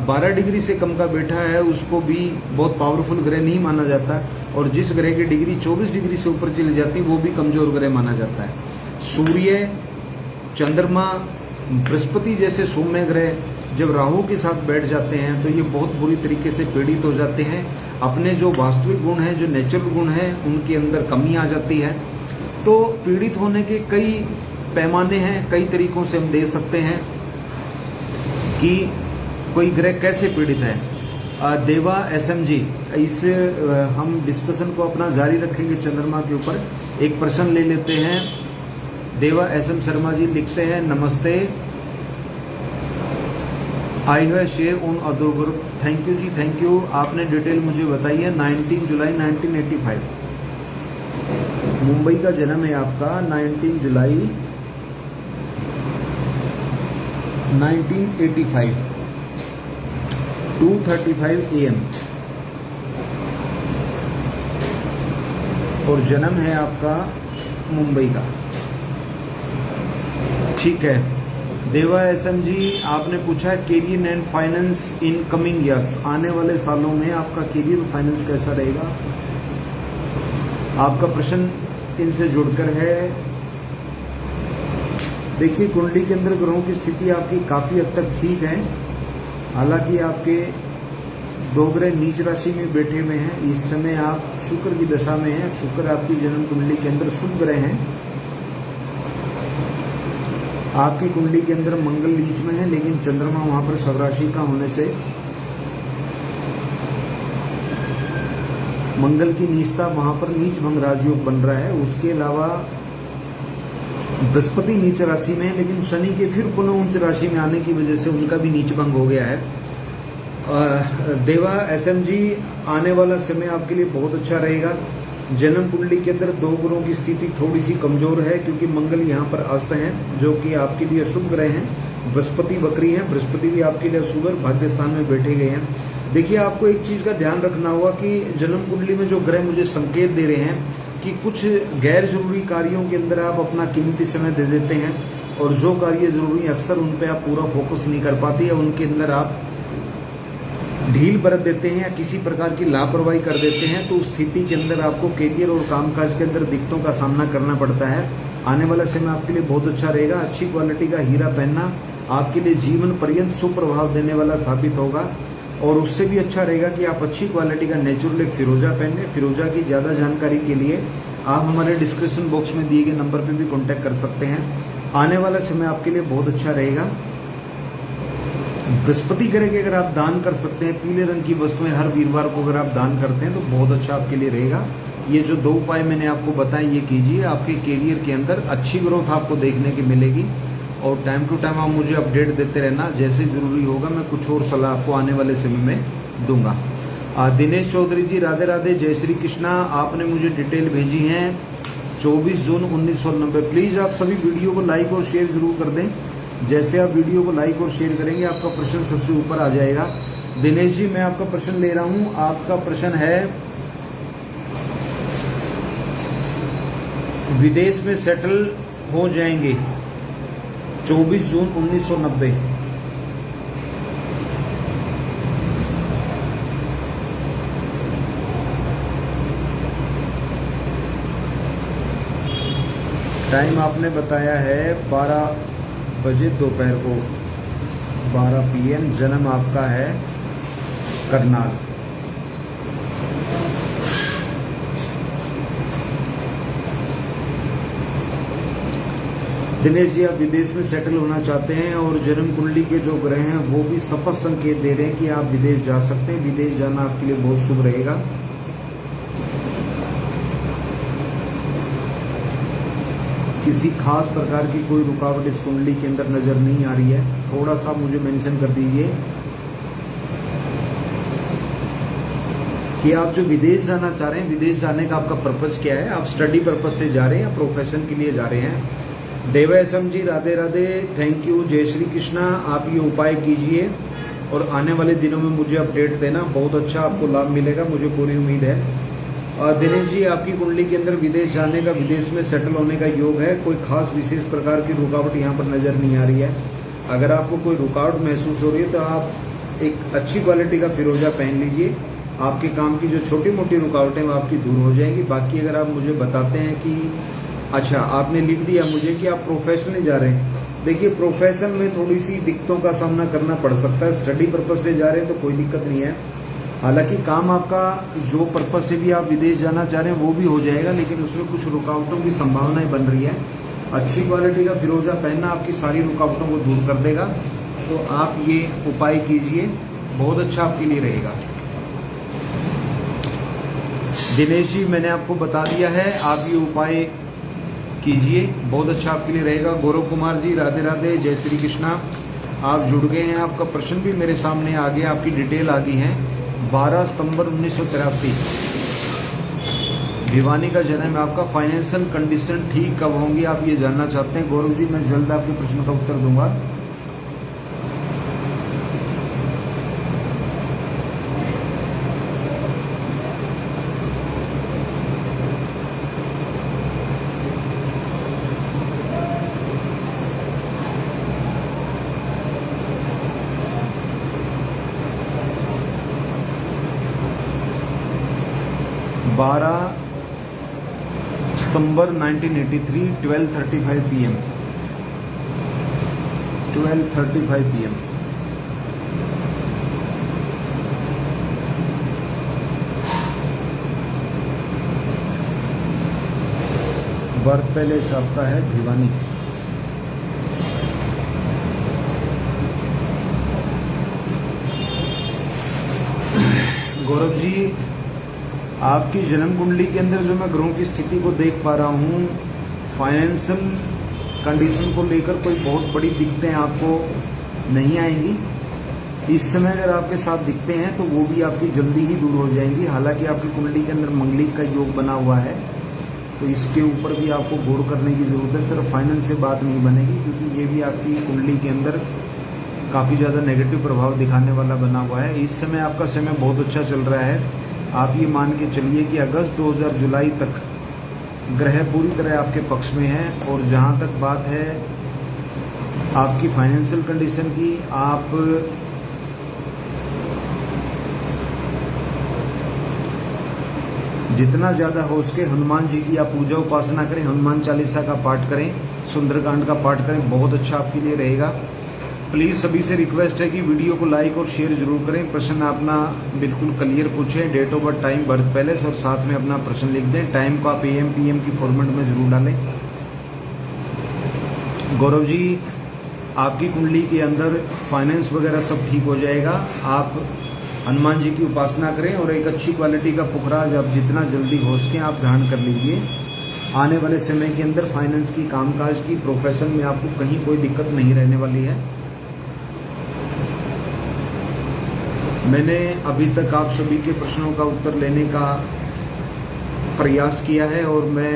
12 डिग्री से कम का बैठा है उसको भी बहुत पावरफुल ग्रह नहीं माना जाता, और जिस ग्रह की डिग्री 24 डिग्री से ऊपर चली जाती है वो भी कमजोर ग्रह माना जाता है। सूर्य, चंद्रमा, बृहस्पति जैसे सौम्य ग्रह जब राहु के साथ बैठ जाते हैं तो ये बहुत बुरी तरीके से पीड़ित हो जाते हैं। अपने जो वास्तविक गुण हैं, जो नेचुरल गुण हैं, उनके अंदर कमी आ जाती है। तो पीड़ित होने के कई पैमाने हैं, कई तरीकों से हम दे सकते हैं कि कोई ग्रह कैसे पीड़ित है। देवा एसएम जी, इस हम डिस्कशन को अपना जारी रखेंगे चंद्रमा के ऊपर। एक प्रश्न ले लेते हैं। देवा एसएम शर्मा जी लिखते हैं, नमस्ते, I have share on other group. Thank you ji, thank you. आपने डिटेल मुझे बताई है। 19 जुलाई 1985 मुंबई का जन्म है आपका। 19 जुलाई 1985 2:35 AM और जन्म है आपका मुंबई का। ठीक है देवा एसएम जी, आपने पूछा है career and finance in coming years, आने वाले सालों में आपका कैरियर और फाइनेंस कैसा रहेगा। आपका प्रश्न इनसे जुड़कर है। देखिए कुंडली के अंदर ग्रहों की स्थिति आपकी काफी हद तक ठीक है। हालांकि आपके 2 ग्रह नीच राशि में बैठे हुए हैं। इस समय आप शुक्र की दशा में हैं। शुक्र आपकी जन्म कुंडली के अंदर शुभ ग्रह हैं। आपकी कुंडली के अंदर मंगल नीच में है, लेकिन चंद्रमा वहां पर स्वराशि का होने से मंगल की नीचता वहां पर नीच भंग राजयोग बन रहा है। उसके अलावा बृहस्पति नीच राशि में है, लेकिन शनि के फिर पुनः उच्च राशि में आने की वजह से उनका भी नीच भंग हो गया है। देवा एसएम जी, आने वाला समय आपके लिए बहुत अच्छा रहेगा। जन्म कुंडली के अंदर 2 ग्रहों की स्थिति थोड़ी सी कमजोर है, क्योंकि मंगल यहाँ पर अस्त हैं, जो कि आपके लिए अशुभ ग्रह हैं। बृहस्पति वक्री हैं, बृहस्पति भी आपके लिए अशुभ भाग्य स्थान में बैठे गए हैं। देखिए आपको एक चीज का ध्यान रखना होगा कि जन्म कुंडली में जो ग्रह मुझे संकेत दे रहे हैं कि कुछ गैर जरूरी कार्यों के अंदर आप अपना कीमती समय दे देते हैं, और जो कार्य जरूरी अक्सर उन पे आप पूरा फोकस नहीं कर पाते, या उनके अंदर आप ढील बरत देते हैं या किसी प्रकार की लापरवाही कर देते हैं। तो उस स्थिति के अंदर आपको करियर और कामकाज के अंदर दिक्कतों का सामना करना पड़ता है। आने वाला समय आपके लिए बहुत अच्छा रहेगा। अच्छी क्वालिटी का हीरा पहनना आपके लिए जीवन पर्यंत सुप्रभाव देने वाला साबित होगा, और उससे भी अच्छा रहेगा कि आप अच्छी क्वालिटी का नेचुरल एक फिरोजा पहने। फिरोजा की ज्यादा जानकारी के लिए आप हमारे डिस्क्रिप्शन बॉक्स में दिए गए नंबर पर भी कॉन्टेक्ट कर सकते हैं। आने वाला समय आपके लिए बहुत अच्छा रहेगा। बृहस्पति ग्रह के अगर आप दान कर सकते हैं, पीले रंग की वस्तुएं हर वीरवार को अगर आप दान करते हैं तो बहुत अच्छा आपके लिए रहेगा। ये जो 2 उपाय मैंने आपको बताए ये कीजिए, आपके करियर के अंदर अच्छी ग्रोथ आपको देखने की मिलेगी। और टाइम टू टाइम आप मुझे अपडेट देते रहना, जैसे जरूरी होगा मैं कुछ और सलाह आपको आने वाले समय में दूंगा। दिनेश चौधरी जी राधे राधे, जय श्री कृष्णा। आपने मुझे डिटेल भेजी है 24 जून 1990। प्लीज आप सभी वीडियो को लाइक और शेयर जरूर कर दें। जैसे आप वीडियो को लाइक और शेयर करेंगे आपका प्रश्न सबसे ऊपर आ जाएगा। दिनेश जी मैं आपका प्रश्न ले रहा हूं। आपका प्रश्न है विदेश में सेटल हो जाएंगे 24 जून 1990। टाइम आपने बताया है 12 बजे दोपहर को, 12 PM। जन्म आपका है करनाल। दिनेश जी आप विदेश में सेटल होना चाहते हैं और जन्म कुंडली के जो ग्रह हैं वो भी सपष्ट संकेत दे रहे हैं कि आप विदेश जा सकते हैं। विदेश जाना आपके लिए बहुत शुभ रहेगा। किसी खास प्रकार की कोई रुकावट इस कुंडली के अंदर नजर नहीं आ रही है। थोड़ा सा मुझे मेंशन कर दीजिए कि आप जो विदेश जाना चाह रहे हैं, विदेश जाने का आपका पर्पज क्या है? आप स्टडी पर्पज से जा रहे हैं या प्रोफेशन के लिए जा रहे हैं? देवैसम जी राधे राधे, थैंक यू, जय श्री कृष्णा। आप ये उपाय कीजिए और आने वाले दिनों में मुझे अपडेट देना, बहुत अच्छा आपको लाभ मिलेगा, मुझे पूरी उम्मीद है। और दिनेश जी आपकी कुंडली के अंदर विदेश जाने का, विदेश में सेटल होने का योग है। कोई खास विशेष प्रकार की रुकावट यहाँ पर नजर नहीं आ रही है। अगर आपको कोई रुकावट महसूस हो रही है तो आप एक अच्छी क्वालिटी का फिरोजा पहन लीजिए। आपके काम की जो छोटी मोटी रुकावटें वो आपकी दूर हो जाएंगी। बाकी अगर आप मुझे बताते हैं कि अच्छा आपने लिख दिया मुझे कि आप प्रोफेशन में जा रहे हैं, देखिए प्रोफेशन में थोड़ी सी दिक्कतों का सामना करना पड़ सकता है। स्टडी पर्पज से जा रहे हैं तो कोई दिक्कत नहीं है। हालांकि काम आपका जो पर्पज से भी आप विदेश जाना चाह रहे हैं वो भी हो जाएगा, लेकिन उसमें कुछ रुकावटों की संभावनाएं बन रही है। अच्छी क्वालिटी का फिरोजा पहनना आपकी सारी रुकावटों को दूर कर देगा। तो आप ये उपाय कीजिए, बहुत अच्छा आपके लिए रहेगा। दिनेश जी मैंने आपको बता दिया है, आप ये उपाय कीजिए, बहुत अच्छा आपके लिए रहेगा। गौरव कुमार जी राधे राधे, जय श्री कृष्णा। आप जुड़ गए हैं, आपका प्रश्न भी मेरे सामने आ गया, आपकी डिटेल आ गई है। 12 सितंबर 1983 भिवानी का जन्म है आपका। फाइनेंशियल कंडीशन ठीक कब होंगी आप ये जानना चाहते हैं। गौरव जी मैं जल्द आपके प्रश्न का उत्तर दूंगा। सितंबर 1983 12:35 PM 12:35 PM। बर्थ पैलेस आपका है भिवानी। गौरव जी आपकी जन्म कुंडली के अंदर जो मैं ग्रहों की स्थिति को देख पा रहा हूँ, फाइनेंशियल कंडीशन को लेकर कोई बहुत बड़ी दिक्कतें आपको नहीं आएंगी। इस समय अगर आपके साथ दिखते हैं तो वो भी आपकी जल्दी ही दूर हो जाएंगी। हालांकि आपकी कुंडली के अंदर मंगलिक का योग बना हुआ है, तो इसके ऊपर भी आपको गौर करने की जरूरत है। सिर्फ फाइनेंस से बात नहीं बनेगी, क्योंकि ये भी आपकी कुंडली के अंदर काफ़ी ज़्यादा नेगेटिव प्रभाव दिखाने वाला बना हुआ है। इस समय आपका समय बहुत अच्छा चल रहा है। आप ये मान के चलिए कि अगस्त 2000 जुलाई तक ग्रह पूरी तरह आपके पक्ष में है। और जहाँ तक बात है आपकी फाइनेंशियल कंडीशन की, आप जितना ज़्यादा हो सके हनुमान जी की आप पूजा उपासना करें, हनुमान चालीसा का पाठ करें, सुंदरकांड का पाठ करें, बहुत अच्छा आपके लिए रहेगा। प्लीज़ सभी से रिक्वेस्ट है कि वीडियो को लाइक और शेयर जरूर करें। प्रश्न अपना बिल्कुल क्लियर पूछें, date of birth, time, birth palace, और साथ में अपना प्रश्न लिख दें। टाइम को आप AM PM की फॉर्मेट में जरूर डालें। गौरव जी आपकी कुंडली के अंदर फाइनेंस वगैरह सब ठीक हो जाएगा। आप हनुमान जी की उपासना करें और एक अच्छी क्वालिटी का पुखराज आप जितना जल्दी हो सके आप धारण कर लीजिए। आने वाले समय के अंदर फाइनेंस की, कामकाज की, प्रोफेशन में आपको कहीं कोई दिक्कत नहीं रहने वाली है। मैंने अभी तक आप सभी के प्रश्नों का उत्तर लेने का प्रयास किया है और मैं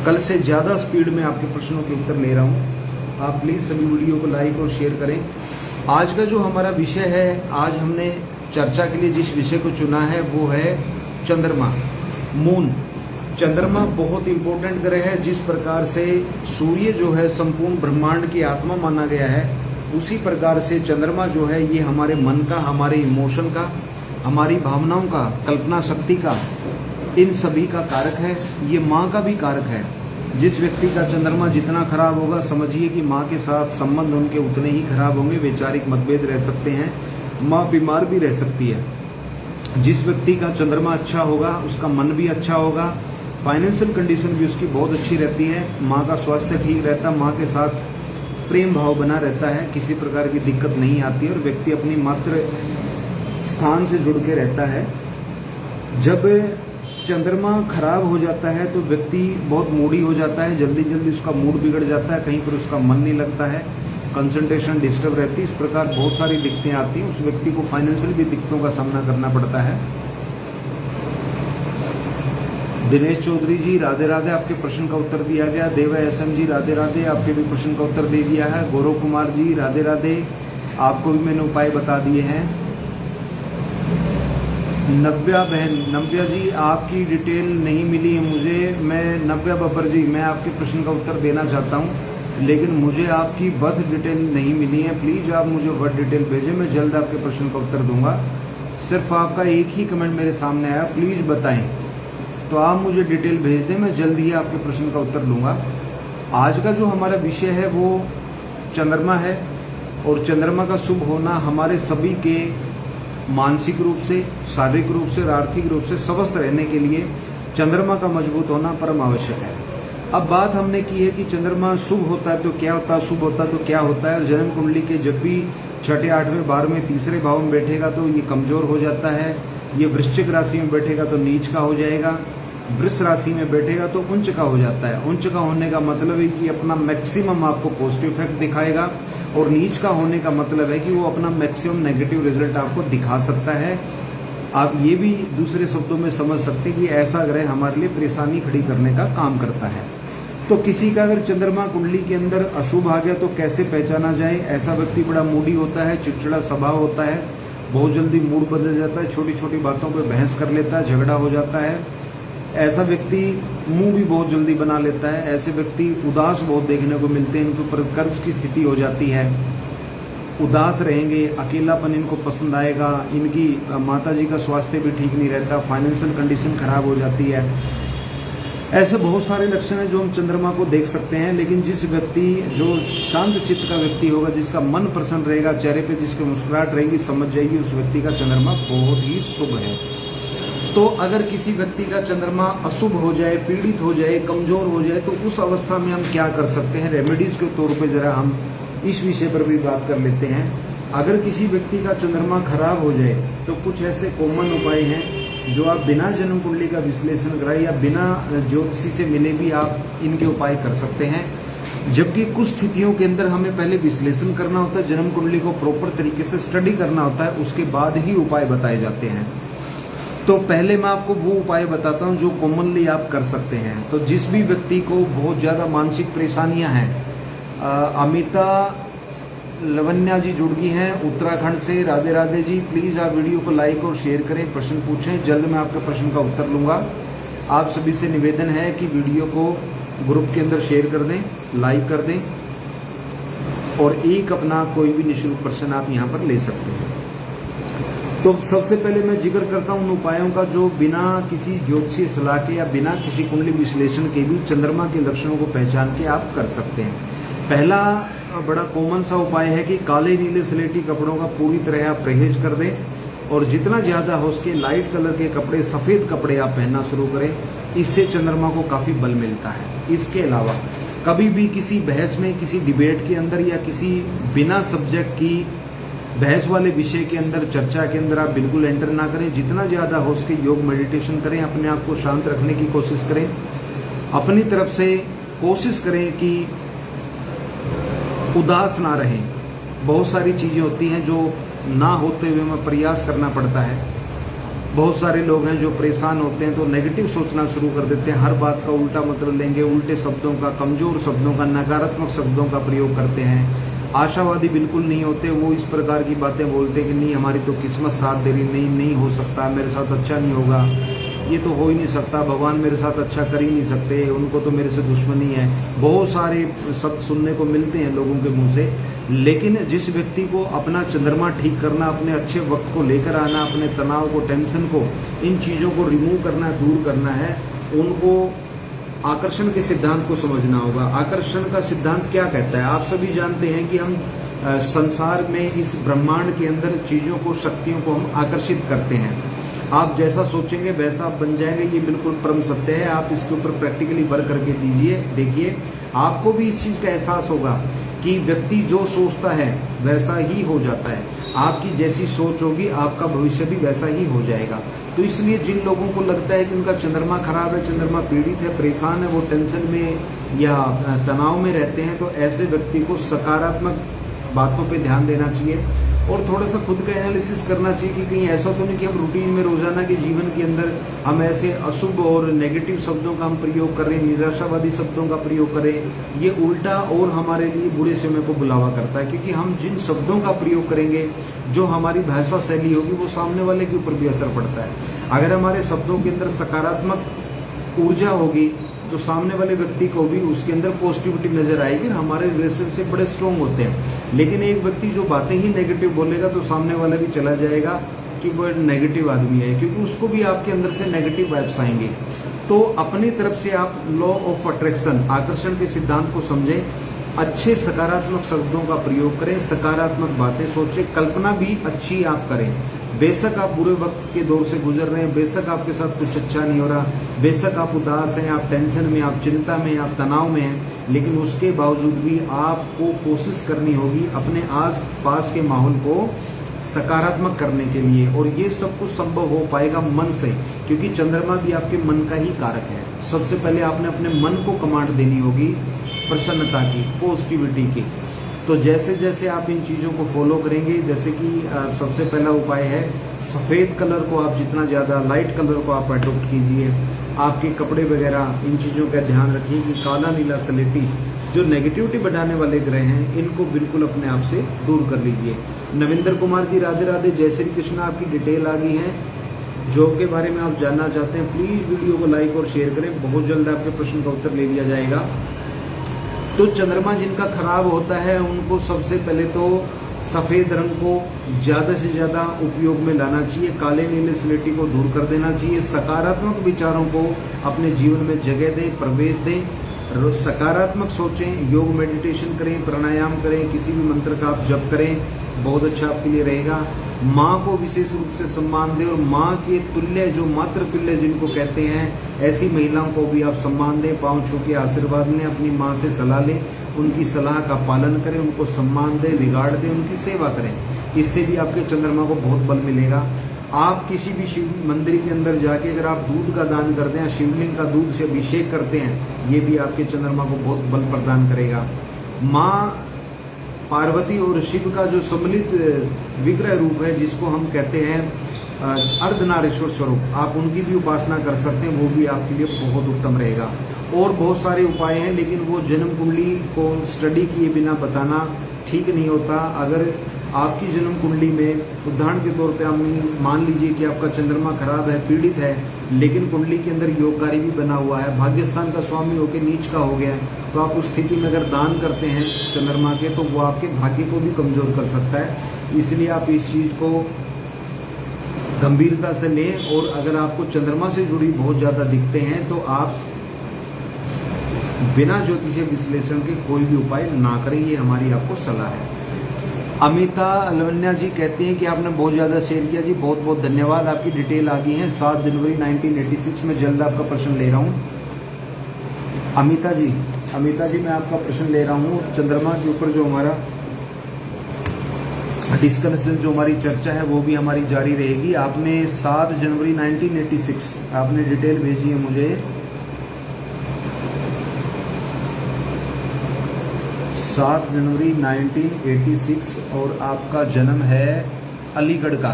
कल से ज़्यादा स्पीड में आपके प्रश्नों के उत्तर ले रहा हूँ। आप प्लीज़ सभी वीडियो को लाइक और शेयर करें। आज का जो हमारा विषय है, आज हमने चर्चा के लिए जिस विषय को चुना है वो है चंद्रमा, मून। चंद्रमा बहुत इंपॉर्टेंट ग्रह है। जिस प्रकार से सूर्य जो है संपूर्ण ब्रह्मांड की आत्मा माना गया है, उसी प्रकार से चंद्रमा जो है ये हमारे मन का, हमारे इमोशन का, हमारी भावनाओं का, कल्पना शक्ति का, इन सभी का कारक है। ये माँ का भी कारक है। जिस व्यक्ति का चंद्रमा जितना खराब होगा, समझिए कि माँ के साथ संबंध उनके उतने ही खराब होंगे। वैचारिक मतभेद रह सकते हैं, माँ बीमार भी रह सकती है। जिस व्यक्ति का चंद्रमा अच्छा होगा उसका मन भी अच्छा होगा, फाइनेंशियल कंडीशन भी उसकी बहुत अच्छी रहती है, माँ का स्वास्थ्य ठीक रहता है, माँ के साथ प्रेम भाव बना रहता है, किसी प्रकार की दिक्कत नहीं आती है और व्यक्ति अपनी मातृ स्थान से जुड़ के रहता है। जब चंद्रमा खराब हो जाता है तो व्यक्ति बहुत मूडी हो जाता है, जल्दी जल्दी उसका मूड बिगड़ जाता है, कहीं पर उसका मन नहीं लगता है, कंसंट्रेशन डिस्टर्ब रहती है। इस प्रकार बहुत सारी दिक्कतें आती हैं। उस व्यक्ति को फाइनेंशियल भी दिक्कतों का सामना करना पड़ता है। दिनेश चौधरी जी राधे राधे, आपके प्रश्न का उत्तर दिया गया। देवा एसएम जी राधे राधे, आपके भी प्रश्न का उत्तर दे दिया है। गौरव कुमार जी राधे राधे, आपको भी मैंने उपाय बता दिए हैं। नव्या बहन, नव्या जी आपकी डिटेल नहीं मिली है मुझे। मैं नव्या बब्बर जी, मैं आपके प्रश्न का उत्तर देना चाहता हूं, लेकिन मुझे आपकी बर्थ डिटेल नहीं मिली है। प्लीज आप मुझे बर्थ डिटेल भेजें, मैं जल्द आपके प्रश्न का उत्तर दूंगा। सिर्फ आपका एक ही कमेंट मेरे सामने आया, प्लीज बताएं, तो आप मुझे डिटेल भेज दें, मैं जल्द ही आपके प्रश्न का उत्तर दूंगा। आज का जो हमारा विषय है वो चंद्रमा है और चंद्रमा का शुभ होना हमारे सभी के मानसिक रूप से, शारीरिक रूप से और आर्थिक रूप से स्वस्थ रहने के लिए चंद्रमा का मजबूत होना परम आवश्यक है। अब बात हमने की है कि चंद्रमा शुभ होता है तो क्या होता है, शुभ होता है तो क्या होता है। और जन्म कुंडली के जब भी 6ठे, 8वें, 12वें, तीसरे भाव में बैठेगा तो ये कमजोर हो जाता है। ये वृश्चिक राशि में बैठेगा तो नीच का हो जाएगा, वृष राशि में बैठेगा तो उच्च का हो जाता है। उच्च का होने का मतलब है कि अपना मैक्सिमम आपको पॉजिटिव इफेक्ट दिखाएगा और नीच का होने का मतलब है कि वो अपना मैक्सिमम नेगेटिव रिजल्ट आपको दिखा सकता है। आप ये भी दूसरे शब्दों में समझ सकते हैं कि ऐसा ग्रह हमारे लिए परेशानी खड़ी करने का काम करता है। तो किसी का अगर चंद्रमा कुंडली के अंदर अशुभ आ गया तो कैसे पहचाना जाए। ऐसा व्यक्ति बड़ा मूडी होता है, चिड़चिड़ा स्वभाव होता है, बहुत जल्दी मूड बदल जाता है, छोटी छोटी बातों पर बहस कर लेता है, झगड़ा हो जाता है। ऐसा व्यक्ति मुंह भी बहुत जल्दी बना लेता है। ऐसे व्यक्ति उदास बहुत देखने को मिलते हैं, इनके ऊपर कर्ज की स्थिति हो जाती है, उदास रहेंगे, अकेलापन इनको पसंद आएगा, इनकी माताजी का स्वास्थ्य भी ठीक नहीं रहता, फाइनेंशियल कंडीशन खराब हो जाती है। ऐसे बहुत सारे लक्षण हैं जो हम चंद्रमा को देख सकते हैं। लेकिन जिस व्यक्ति, जो शांत चित्त का व्यक्ति होगा, जिसका मन प्रसन्न रहेगा, चेहरे पे जिसके मुस्कुराहट रहेगी, समझ जाइए उस व्यक्ति का चंद्रमा बहुत ही शुभ है। तो अगर किसी व्यक्ति का चंद्रमा अशुभ हो जाए, पीड़ित हो जाए, कमजोर हो जाए, तो उस अवस्था में हम क्या कर सकते हैं, रेमेडीज के तौर पे जरा हम इस विषय पर भी बात कर लेते हैं। अगर किसी व्यक्ति का चंद्रमा खराब हो जाए तो कुछ ऐसे कॉमन उपाय हैं जो आप बिना जन्म कुंडली का विश्लेषण कराए या बिना ज्योतिषी से मिले भी आप इनके उपाय कर सकते हैं। जबकि कुछ स्थितियों के अंदर हमें पहले विश्लेषण करना होता है, जन्म कुंडली को प्रॉपर तरीके से स्टडी करना होता है, उसके बाद ही उपाय बताए जाते हैं। तो पहले मैं आपको वो उपाय बताता हूं जो कॉमनली आप कर सकते हैं। तो जिस भी व्यक्ति को बहुत ज्यादा मानसिक परेशानियां हैं, अमिता लवन्या जी जुड़ गई हैं उत्तराखंड से, राधे राधे जी। प्लीज आप वीडियो को लाइक और शेयर करें, प्रश्न पूछें, जल्द मैं आपके प्रश्न का उत्तर लूंगा। आप सभी से निवेदन है कि वीडियो को ग्रुप के अंदर शेयर कर दें, लाइक कर दें और एक अपना कोई भी निःशुल्क प्रश्न आप यहाँ पर ले सकते हैं। तो सबसे पहले मैं जिक्र करता हूं उन उपायों का जो बिना किसी ज्योतिषीय सलाह के या बिना किसी कुंडली विश्लेषण के भी चंद्रमा के लक्षणों को पहचान के आप कर सकते हैं। पहला बड़ा कॉमन सा उपाय है कि काले नीले स्लेटी कपड़ों का पूरी तरह आप परहेज कर दें और जितना ज्यादा हो सके लाइट कलर के कपड़े, सफेद कपड़े आप पहनना शुरू करें। इससे चंद्रमा को काफी बल मिलता है। इसके अलावा कभी भी किसी बहस में, किसी डिबेट के अंदर या किसी बिना सब्जेक्ट की बहस वाले विषय के अंदर, चर्चा के अंदर आप बिल्कुल एंटर ना करें। जितना ज्यादा हो सके योग मेडिटेशन करें, अपने आप को शांत रखने की कोशिश करें। अपनी तरफ से कोशिश करें कि उदास ना रहें। बहुत सारी चीजें होती हैं जो ना होते हुए हमें प्रयास करना पड़ता है। बहुत सारे लोग हैं जो परेशान होते हैं तो नेगेटिव सोचना शुरू कर देते हैं, हर बात का उल्टा मतलब लेंगे, उल्टे शब्दों का, कमजोर शब्दों का, नकारात्मक शब्दों का प्रयोग करते हैं। आशावादी बिल्कुल नहीं होते, वो इस प्रकार की बातें बोलते हैं कि नहीं हमारी तो किस्मत साथ दे रही, नहीं हो सकता, मेरे साथ अच्छा नहीं होगा, ये तो हो ही नहीं सकता, भगवान मेरे साथ अच्छा कर ही नहीं सकते, उनको तो मेरे से दुश्मनी है। बहुत सारे शब्द सुनने को मिलते हैं लोगों के मुंह से। लेकिन जिस व्यक्ति को अपना चंद्रमा ठीक करना, अपने अच्छे वक्त को लेकर आना, अपने तनाव को, टेंशन को, इन चीजों को रिमूव करना, दूर करना है, उनको आकर्षण के सिद्धांत को समझना होगा। आकर्षण का सिद्धांत क्या कहता है? आप सभी जानते हैं कि हम संसार में, इस ब्रह्मांड के अंदर चीजों को, शक्तियों को हम आकर्षित करते हैं। आप जैसा सोचेंगे वैसा आप बन जाएंगे, ये बिल्कुल परम सत्य है। आप इसके ऊपर प्रैक्टिकली वर्क करके देखिए, आपको भी इस चीज का एहसास होगा कि व्यक्ति जो सोचता है वैसा ही हो जाता है। आपकी जैसी सोच होगी, आपका भविष्य भी वैसा ही हो जाएगा। तो इसलिए जिन लोगों को लगता है कि उनका चंद्रमा खराब है, चंद्रमा पीड़ित है, परेशान है, वो टेंशन में या तनाव में रहते हैं, तो ऐसे व्यक्ति को सकारात्मक बातों पे ध्यान देना चाहिए और थोड़ा सा खुद का एनालिसिस करना चाहिए कि कहीं ऐसा तो नहीं कि हम रूटीन में, रोजाना के जीवन के अंदर हम ऐसे अशुभ और नेगेटिव शब्दों का हम प्रयोग कर रहे हैं, निराशावादी शब्दों का प्रयोग करें। ये उल्टा और हमारे लिए बुरे समय को बुलावा करता है, क्योंकि हम जिन शब्दों का प्रयोग करेंगे, जो हमारी भाषा शैली होगी, वो सामने वाले के ऊपर भी असर पड़ता है। अगर हमारे शब्दों के अंदर सकारात्मक ऊर्जा होगी तो सामने वाले व्यक्ति को भी उसके अंदर पॉजिटिविटी नजर आएगी, हमारे रिलेशनशिप बड़े स्ट्रॉन्ग होते हैं। लेकिन एक व्यक्ति जो बातें ही नेगेटिव बोलेगा तो सामने वाला भी चला जाएगा कि वो नेगेटिव आदमी है, क्योंकि उसको भी आपके अंदर से नेगेटिव वाइब्स आएंगे। तो अपनी तरफ से आप लॉ ऑफ अट्रैक्शन, आकर्षण के सिद्धांत को समझें, अच्छे सकारात्मक शब्दों का प्रयोग करें, सकारात्मक बातें सोचें, कल्पना भी अच्छी आप करें। बेशक आप बुरे वक्त के दौर से गुजर रहे हैं, बेशक आपके साथ कुछ अच्छा नहीं हो रहा, बेशक आप उदास हैं, आप टेंशन में, आप चिंता में, आप तनाव में हैं, लेकिन उसके बावजूद भी आपको कोशिश करनी होगी अपने आस पास के माहौल को सकारात्मक करने के लिए। और ये सब कुछ संभव हो पाएगा मन से, क्योंकि चंद्रमा भी आपके मन का ही कारक है। सबसे पहले आपने अपने मन को कमांड देनी होगी प्रसन्नता की, पॉजिटिविटी की। तो जैसे जैसे आप इन चीज़ों को फॉलो करेंगे, जैसे कि सबसे पहला उपाय है सफ़ेद कलर को आप जितना ज़्यादा, लाइट कलर को आप अडोप्ट कीजिए। आपके कपड़े वगैरह इन चीज़ों का ध्यान रखिए कि काला, नीला, स्लेटी जो नेगेटिविटी बढ़ाने वाले ग्रह हैं, इनको बिल्कुल अपने आप से दूर कर लीजिए। नविंदर कुमार जी, राधे राधे, जय श्री कृष्ण। आपकी डिटेल आ गई है, जॉब के बारे में आप जानना चाहते हैं, प्लीज़ वीडियो को लाइक और शेयर करें, बहुत जल्द आपके प्रश्न का उत्तर ले लिया जाएगा। तो चंद्रमा जिनका खराब होता है उनको सबसे पहले तो सफेद रंग को ज्यादा से ज्यादा उपयोग में लाना चाहिए, काले, नीले, स्लेटी को दूर कर देना चाहिए, सकारात्मक विचारों को अपने जीवन में जगह दें, प्रवेश दें, सकारात्मक सोचें, योग मेडिटेशन करें, प्राणायाम करें, किसी भी मंत्र का आप जप करें, बहुत अच्छा आपके लिए रहेगा। माँ को विशेष रूप से सम्मान दें और माँ के तुल्य, जो मातृ तुल्य जिनको कहते हैं, ऐसी महिलाओं को भी आप सम्मान दें, पांव छू के आशीर्वाद लें, अपनी माँ से सलाह लें, उनकी सलाह का पालन करें, उनको सम्मान दें, रिगार्ड दें, उनकी सेवा करें। इससे भी आपके चंद्रमा को बहुत बल मिलेगा। आप किसी भी शिव मंदिर के अंदर जाके अगर आप दूध का दान करते हैं, शिवलिंग का दूध से अभिषेक करते हैं, ये भी आपके चंद्रमा को बहुत बल प्रदान करेगा। माँ पार्वती और शिव का जो सम्मिलित विग्रह रूप है, जिसको हम कहते हैं अर्धनारीश्वर स्वरूप, आप उनकी भी उपासना कर सकते हैं, वो भी आपके लिए बहुत उत्तम रहेगा। और बहुत सारे उपाय हैं, लेकिन वो जन्म कुंडली को स्टडी किए बिना बताना ठीक नहीं होता। अगर आपकी जन्म कुंडली में उदाहरण के तौर पे आप मान लीजिए कि आपका चंद्रमा खराब है, पीड़ित है, लेकिन कुंडली के अंदर योगकारी भी बना हुआ है, भाग्यस्थान का स्वामी होकर नीच का हो गया, तो आप उस स्थिति में अगर दान करते हैं चंद्रमा के, तो वो आपके भाग्य को भी कमजोर कर सकता है। इसलिए आप इस चीज को गंभीरता से लें। और अगर आपको चंद्रमा से जुड़ी बहुत ज्यादा दिखते हैं तो आप बिना ज्योतिषीय विश्लेषण के कोई भी उपाय ना करें, ये हमारी आपको सलाह है। अमिता अलवन्या जी कहती हैं कि आपने बहुत ज़्यादा शेयर किया जी, बहुत बहुत धन्यवाद। आपकी डिटेल आ गई है। 7 जनवरी 1986 में जल्द आपका प्रश्न ले रहा हूँ। अमिता जी मैं आपका प्रश्न ले रहा हूँ। चंद्रमा के ऊपर जो हमारा डिस्कशन जो हमारी चर्चा है वो भी हमारी जारी रहेगी। आपने 7 जनवरी 1986 आपने डिटेल भेजी है मुझे। 7 जनवरी 1986 और आपका जन्म है अलीगढ़ का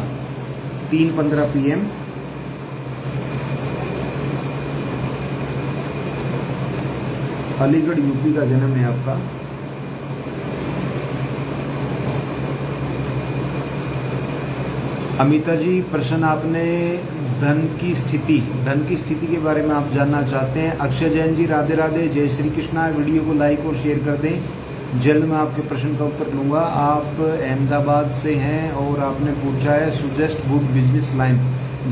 3:15 PM। अलीगढ़ यूपी का जन्म है आपका। अमिता जी, प्रश्न आपने धन की स्थिति के बारे में आप जानना चाहते हैं। अक्षय जैन जी, राधे राधे, जय श्री कृष्णा। वीडियो को लाइक और शेयर कर दें। जल्द मैं आपके प्रश्न का उत्तर लूँगा। आप अहमदाबाद से हैं और आपने पूछा है सुजेस्ट गुड बिजनेस लाइन।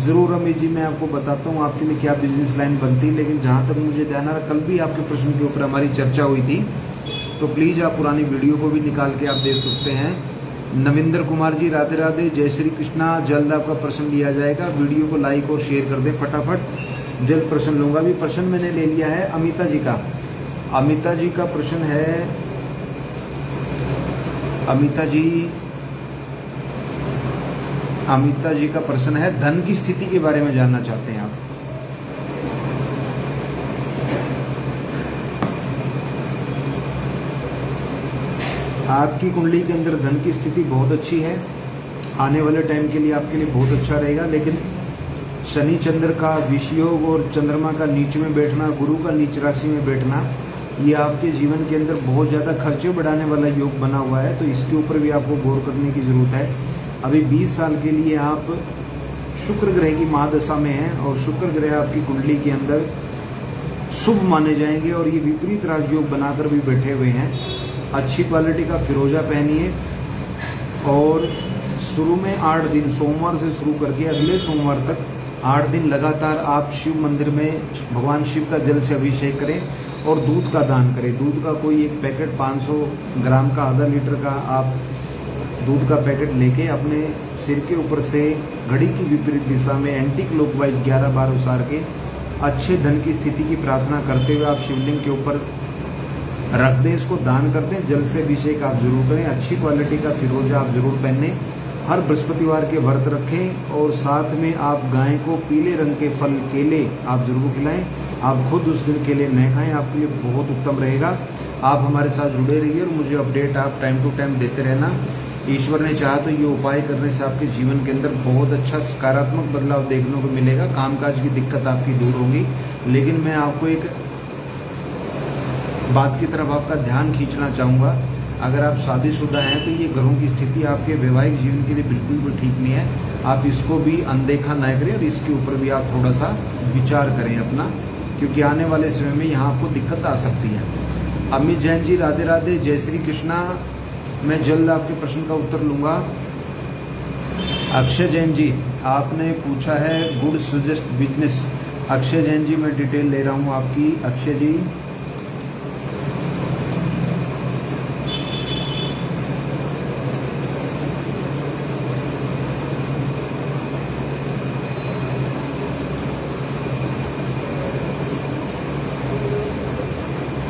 ज़रूर अमित जी, मैं आपको बताता हूँ आपके लिए क्या बिजनेस लाइन बनती है। लेकिन जहाँ तक मुझे ध्यान आ रहा, कल भी आपके प्रश्न के ऊपर हमारी चर्चा हुई थी, तो प्लीज़ आप पुरानी वीडियो को भी निकाल के आप देख सकते हैं। नविंदर कुमार जी, राधे राधे, जय श्री कृष्णा। जल्द आपका प्रश्न लिया जाएगा। वीडियो को लाइक और शेयर कर दें फटाफट। जल्द प्रश्न लूँगा। भी प्रश्न मैंने ले लिया है अमिता जी का। अमिता जी का प्रश्न है, अमिता जी का प्रश्न है धन की स्थिति के बारे में जानना चाहते हैं आप। आपकी कुंडली के अंदर धन की स्थिति बहुत अच्छी है। आने वाले टाइम के लिए आपके लिए बहुत अच्छा रहेगा। लेकिन शनि चंद्र का विषयोग और चंद्रमा का नीच में बैठना, गुरु का नीच राशि में बैठना, ये आपके जीवन के अंदर बहुत ज़्यादा खर्चे बढ़ाने वाला योग बना हुआ है। तो इसके ऊपर भी आपको गौर करने की ज़रूरत है। अभी 20 साल के लिए आप शुक्र ग्रह की महादशा में हैं और शुक्र ग्रह आपकी कुंडली के अंदर शुभ माने जाएंगे और ये विपरीत राजयोग बनाकर भी बैठे हुए हैं। अच्छी क्वालिटी का फिरोजा पहनिए और शुरू में 8 दिन, सोमवार से शुरू करके अगले सोमवार तक 8 दिन लगातार आप शिव मंदिर में भगवान शिव का जल से अभिषेक करें और दूध का दान करें। दूध का कोई एक पैकेट 500 ग्राम का, आधा लीटर का आप दूध का पैकेट लेके अपने सिर के ऊपर से घड़ी की विपरीत दिशा में एंटी क्लॉकवाइज 11 बार उसार के अच्छे धन की स्थिति की प्रार्थना करते हुए आप शिवलिंग के ऊपर रख दें। इसको दान कर दें। जल से अभिषेक आप जरूर करें। अच्छी क्वालिटी का फिरोजा आप जरूर पहने। हर बृहस्पतिवार के व्रत रखें और साथ में आप गाय को पीले रंग के फल, केले आप जरूर खिलाएं। आप खुद उस दिन केले न खाएं, आपके लिए बहुत उत्तम रहेगा। आप हमारे साथ जुड़े रहिए और मुझे अपडेट आप टाइम टू टाइम देते रहना। ईश्वर ने चाहा तो ये उपाय करने से आपके जीवन के अंदर बहुत अच्छा सकारात्मक बदलाव देखने को मिलेगा। कामकाज की दिक्कत आपकी दूर होगी। लेकिन मैं आपको एक बात की तरफ आपका ध्यान खींचना चाहूँगा। अगर आप शादीशुदा हैं तो ये ग्रहों की स्थिति आपके वैवाहिक जीवन के लिए बिल्कुल भी ठीक नहीं है। आप इसको भी अनदेखा न करें और इसके ऊपर भी आप थोड़ा सा विचार करें अपना, क्योंकि आने वाले समय में यहाँ आपको दिक्कत आ सकती है। अमित जैन जी, राधे राधे, जय श्री कृष्णा। मैं जल्द आपके प्रश्न का उत्तर लूँगा। अक्षय जैन जी, आपने पूछा है good suggest business. Akshay Jain ji, मैं डिटेल ले रहा हूँ आपकी। अक्षय जी,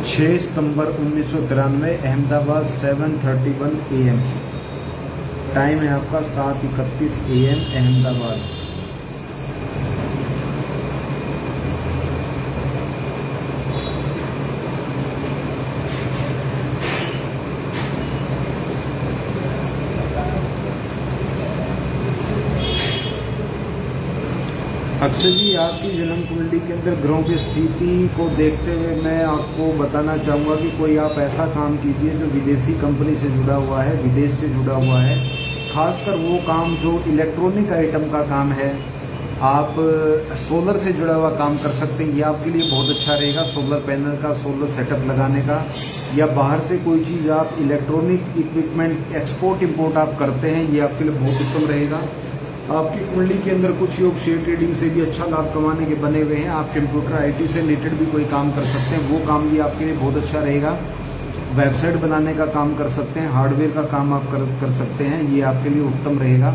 छः सितंबर 1993, अहमदाबाद 7:31 AM। टाइम है आपका 7:31 AM अहमदाबाद। अक्षय जी, आपकी जन्म कुंडली के अंदर ग्रहों की स्थिति को देखते हुए मैं आपको बताना चाहूँगा कि कोई आप ऐसा काम कीजिए जो विदेशी कंपनी से जुड़ा हुआ है, विदेश से जुड़ा हुआ है। खासकर वो काम जो इलेक्ट्रॉनिक आइटम का काम है। आप सोलर से जुड़ा हुआ काम कर सकते हैं, ये आपके लिए बहुत अच्छा रहेगा। सोलर पैनल का, सोलर सेटअप लगाने का, या बाहर से कोई चीज़ आप इलेक्ट्रॉनिक इक्विपमेंट एक्सपोर्ट इंपोर्ट आप करते हैं, ये आपके लिए बहुत उत्तम रहेगा। आपकी कुंडली के अंदर कुछ योग शेयर ट्रेडिंग से भी अच्छा लाभ कमाने के बने हुए हैं। आप कंप्यूटर IT से रिलेटेड भी कोई काम कर सकते हैं, वो काम भी आपके लिए बहुत अच्छा रहेगा। वेबसाइट बनाने का काम कर सकते हैं, हार्डवेयर का काम आप कर सकते हैं, ये आपके लिए उत्तम रहेगा।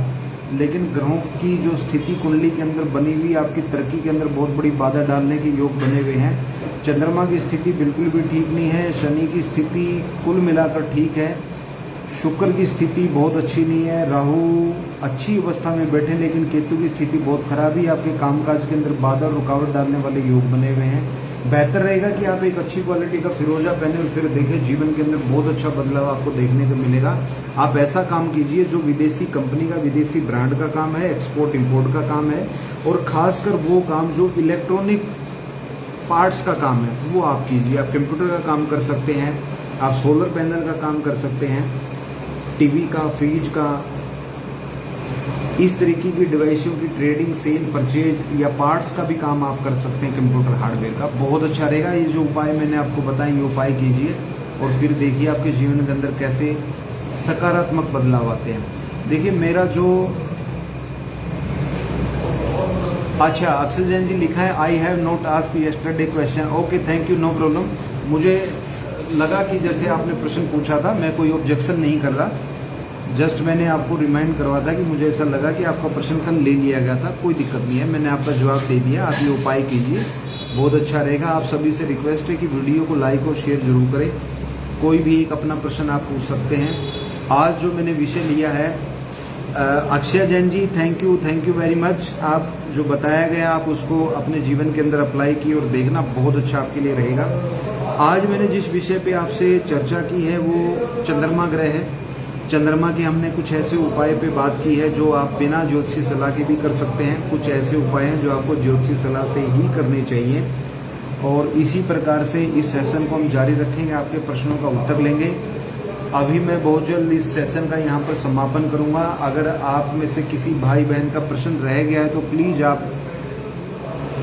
लेकिन ग्रहों की जो स्थिति कुंडली के अंदर बनी हुई आपकी तरक्की के अंदर बहुत बड़ी बाधा डालने के योग बने हुए हैं। चंद्रमा की स्थिति बिल्कुल भी ठीक नहीं है। शनि की स्थिति कुल मिलाकर ठीक है। शुक्र की स्थिति बहुत अच्छी नहीं है, राहु अच्छी अवस्था में बैठे, लेकिन केतु की स्थिति बहुत खराब है। आपके कामकाज के अंदर बाधा रुकावट डालने वाले योग बने हुए हैं। बेहतर रहेगा कि आप एक अच्छी क्वालिटी का फिरोजा पहने और फिर देखें, जीवन के अंदर बहुत अच्छा बदलाव आपको देखने को मिलेगा। आप ऐसा काम कीजिए जो विदेशी कंपनी का, विदेशी ब्रांड का काम है, एक्सपोर्ट इंपोर्ट का काम है, और खासकर वो काम जो इलेक्ट्रॉनिक पार्ट्स का काम है वो आप कीजिए। आप कंप्यूटर का काम कर सकते हैं, आप सोलर पैनल का काम कर सकते हैं, टीवी का, फ्रिज का, इस तरीके की डिवाइसों की ट्रेडिंग, सेल, परचेज या पार्ट्स का भी काम आप कर सकते हैं कंप्यूटर हार्डवेयर का। बहुत अच्छा रहेगा। ये जो उपाय मैंने आपको बताए ये उपाय कीजिए और फिर देखिए आपके जीवन के अंदर कैसे सकारात्मक बदलाव आते हैं। देखिए मेरा जो अच्छा अक्षय जैन जी लिखा है, I have not asked yesterday question. Okay, thank you, no problem. मुझे लगा कि जैसे आपने प्रश्न पूछा था, मैं कोई ऑब्जेक्शन नहीं कर रहा, जस्ट मैंने आपको रिमाइंड करवा था कि मुझे ऐसा लगा कि आपका प्रश्न कल ले लिया गया था। कोई दिक्कत नहीं है, मैंने आपका जवाब दे दिया। आप ये उपाय कीजिए, बहुत अच्छा रहेगा। आप सभी से रिक्वेस्ट है कि वीडियो को लाइक और शेयर जरूर करें। कोई भी एक अपना प्रश्न आप पूछ सकते हैं। आज जो मैंने विषय लिया है, अक्षय जैन जी थैंक यू वेरी मच। आप जो बताया गया आप उसको अपने जीवन के अंदर अप्लाई की और देखना, बहुत अच्छा आपके लिए रहेगा। आज मैंने जिस विषय पे आपसे चर्चा की है वो चंद्रमा ग्रह है। चंद्रमा के हमने कुछ ऐसे उपाय पे बात की है जो आप बिना ज्योतिषी सलाह के भी कर सकते हैं। कुछ ऐसे उपाय हैं जो आपको ज्योतिषी सलाह से ही करने चाहिए, और इसी प्रकार से इस सेशन को हम जारी रखेंगे, आपके प्रश्नों का उत्तर लेंगे। अभी मैं बहुत जल्द इस सेशन का यहाँ पर समापन करूँगा। अगर आप में से किसी भाई बहन का प्रश्न रह गया है तो प्लीज़ आप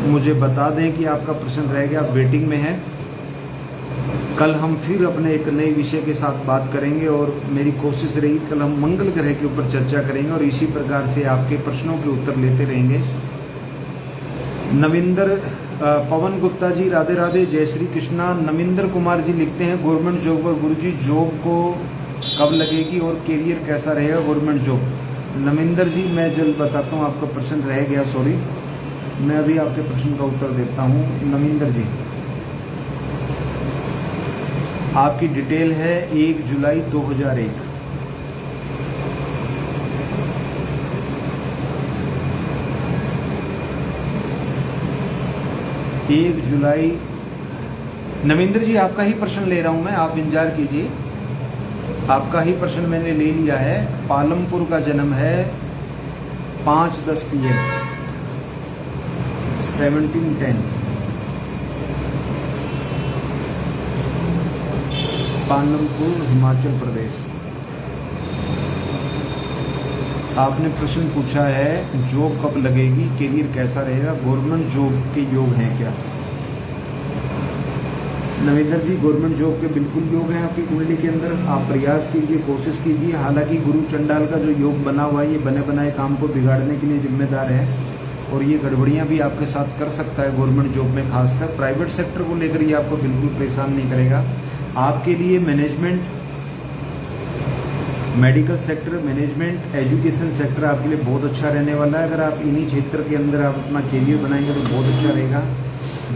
मुझे बता दें कि आपका प्रश्न रह गया, आप वेटिंग में हैं। कल हम फिर अपने एक नए विषय के साथ बात करेंगे और मेरी कोशिश रही कल हम मंगल ग्रह के ऊपर चर्चा करेंगे और इसी प्रकार से आपके प्रश्नों के उत्तर लेते रहेंगे। नविंदर पवन गुप्ता जी राधे राधे, जय श्री कृष्णा। नविंदर कुमार जी लिखते हैं गवर्नमेंट जॉब पर गुरुजी जॉब को कब लगेगी और करियर कैसा रहेगा गवर्नमेंट जॉब। नविंदर जी मैं जल्द बताता हूँ, आपका प्रश्न रह गया, सॉरी, मैं अभी आपके प्रश्न का उत्तर देता हूँ। नविंदर जी, आपकी डिटेल है 1 जुलाई 2001। नविंदर जी आपका ही प्रश्न ले रहा हूं मैं, आप इंतजार कीजिए। आपका ही प्रश्न मैंने ले लिया है। पालमपुर का जन्म है 5:10 PM 1710, पालमपुर हिमाचल प्रदेश। आपने प्रश्न पूछा है जॉब कब लगेगी, करियर कैसा रहेगा, गवर्नमेंट जॉब के योग हैं क्या। नविंदर जी गवर्नमेंट जॉब के बिल्कुल योग हैं आपकी कुंडली के अंदर। आप प्रयास कीजिए, कोशिश कीजिए। हालांकि गुरु चंडाल का जो योग बना हुआ है ये बने बनाए काम को बिगाड़ने के लिए जिम्मेदार है और ये गड़बड़ियां भी आपके साथ कर सकता है गवर्नमेंट जॉब में। खासकर प्राइवेट सेक्टर को लेकर ये आपको बिल्कुल परेशान नहीं करेगा। आपके लिए management, medical sector, management, education sector आपके लिए बहुत अच्छा रहने वाला है। अगर आप इन्हीं क्षेत्र के अंदर आप अपना करियर बनाएंगे तो बहुत अच्छा रहेगा।